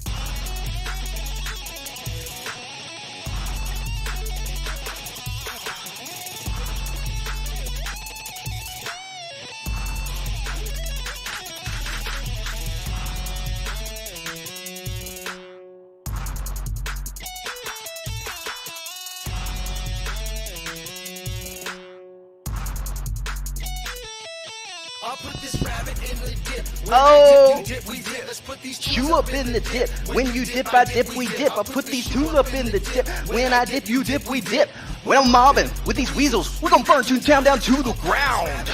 Oh, chew up in the dip. When you dip, I dip, we dip. I put these tunes up in the dip. When I dip, you dip, we dip. When I'm mobbing with these weasels, we're gonna burn Toontown down to the ground.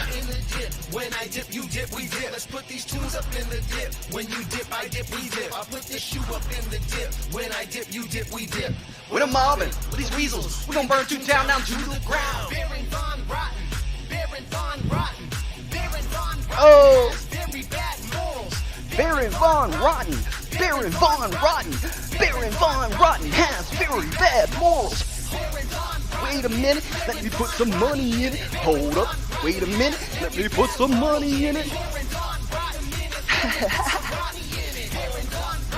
When I dip, you dip, we dip. Let's put these tunes up in the dip. When you dip, I dip, we dip. I put this shoe up in the dip. When I dip, you dip, we dip. When I'm mobbing with these weasels, we're gonna burn Toontown down to the ground. Baron Von Rotten. Baron Von Rotten. Baron Von Rotten. Oh. Very bad morals. Baron Von Rotten. Baron Von Rotten. Baron Von Rotten has very bad morals. Wait a minute, let me put some money in it. Hold up, wait a minute, let me put some money in it.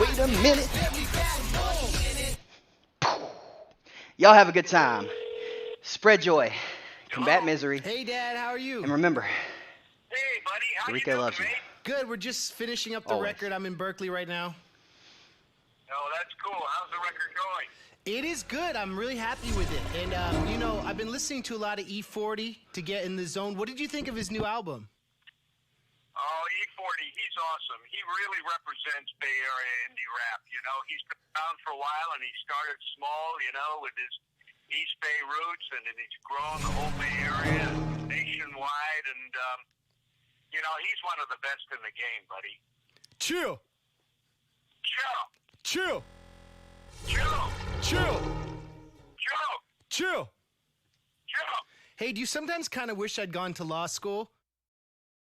Wait a minute. Y'all have a good time. Spread joy. Combat misery. Hey, Dad, how are you? And remember, hey, buddy, how Rico you doing, loves you. mate? Good, we're just finishing up the record. I'm in Berkeley right now. Oh, that's cool. How's the record going? It is good. I'm really happy with it. And, you know, I've been listening to a lot of E40 to get in the zone. What did you think of his new album? Oh, E40, he's awesome. He really represents Bay Area indie rap. You know, he's been around for a while, and he started small, you know, with his East Bay roots, and then he's grown the whole Bay Area nationwide. And, you know, he's one of the best in the game, buddy. Chill. Chill. Chill. Chill. Chill. Chill. Chill. Chill. Hey, do you sometimes kind of wish I'd gone to law school?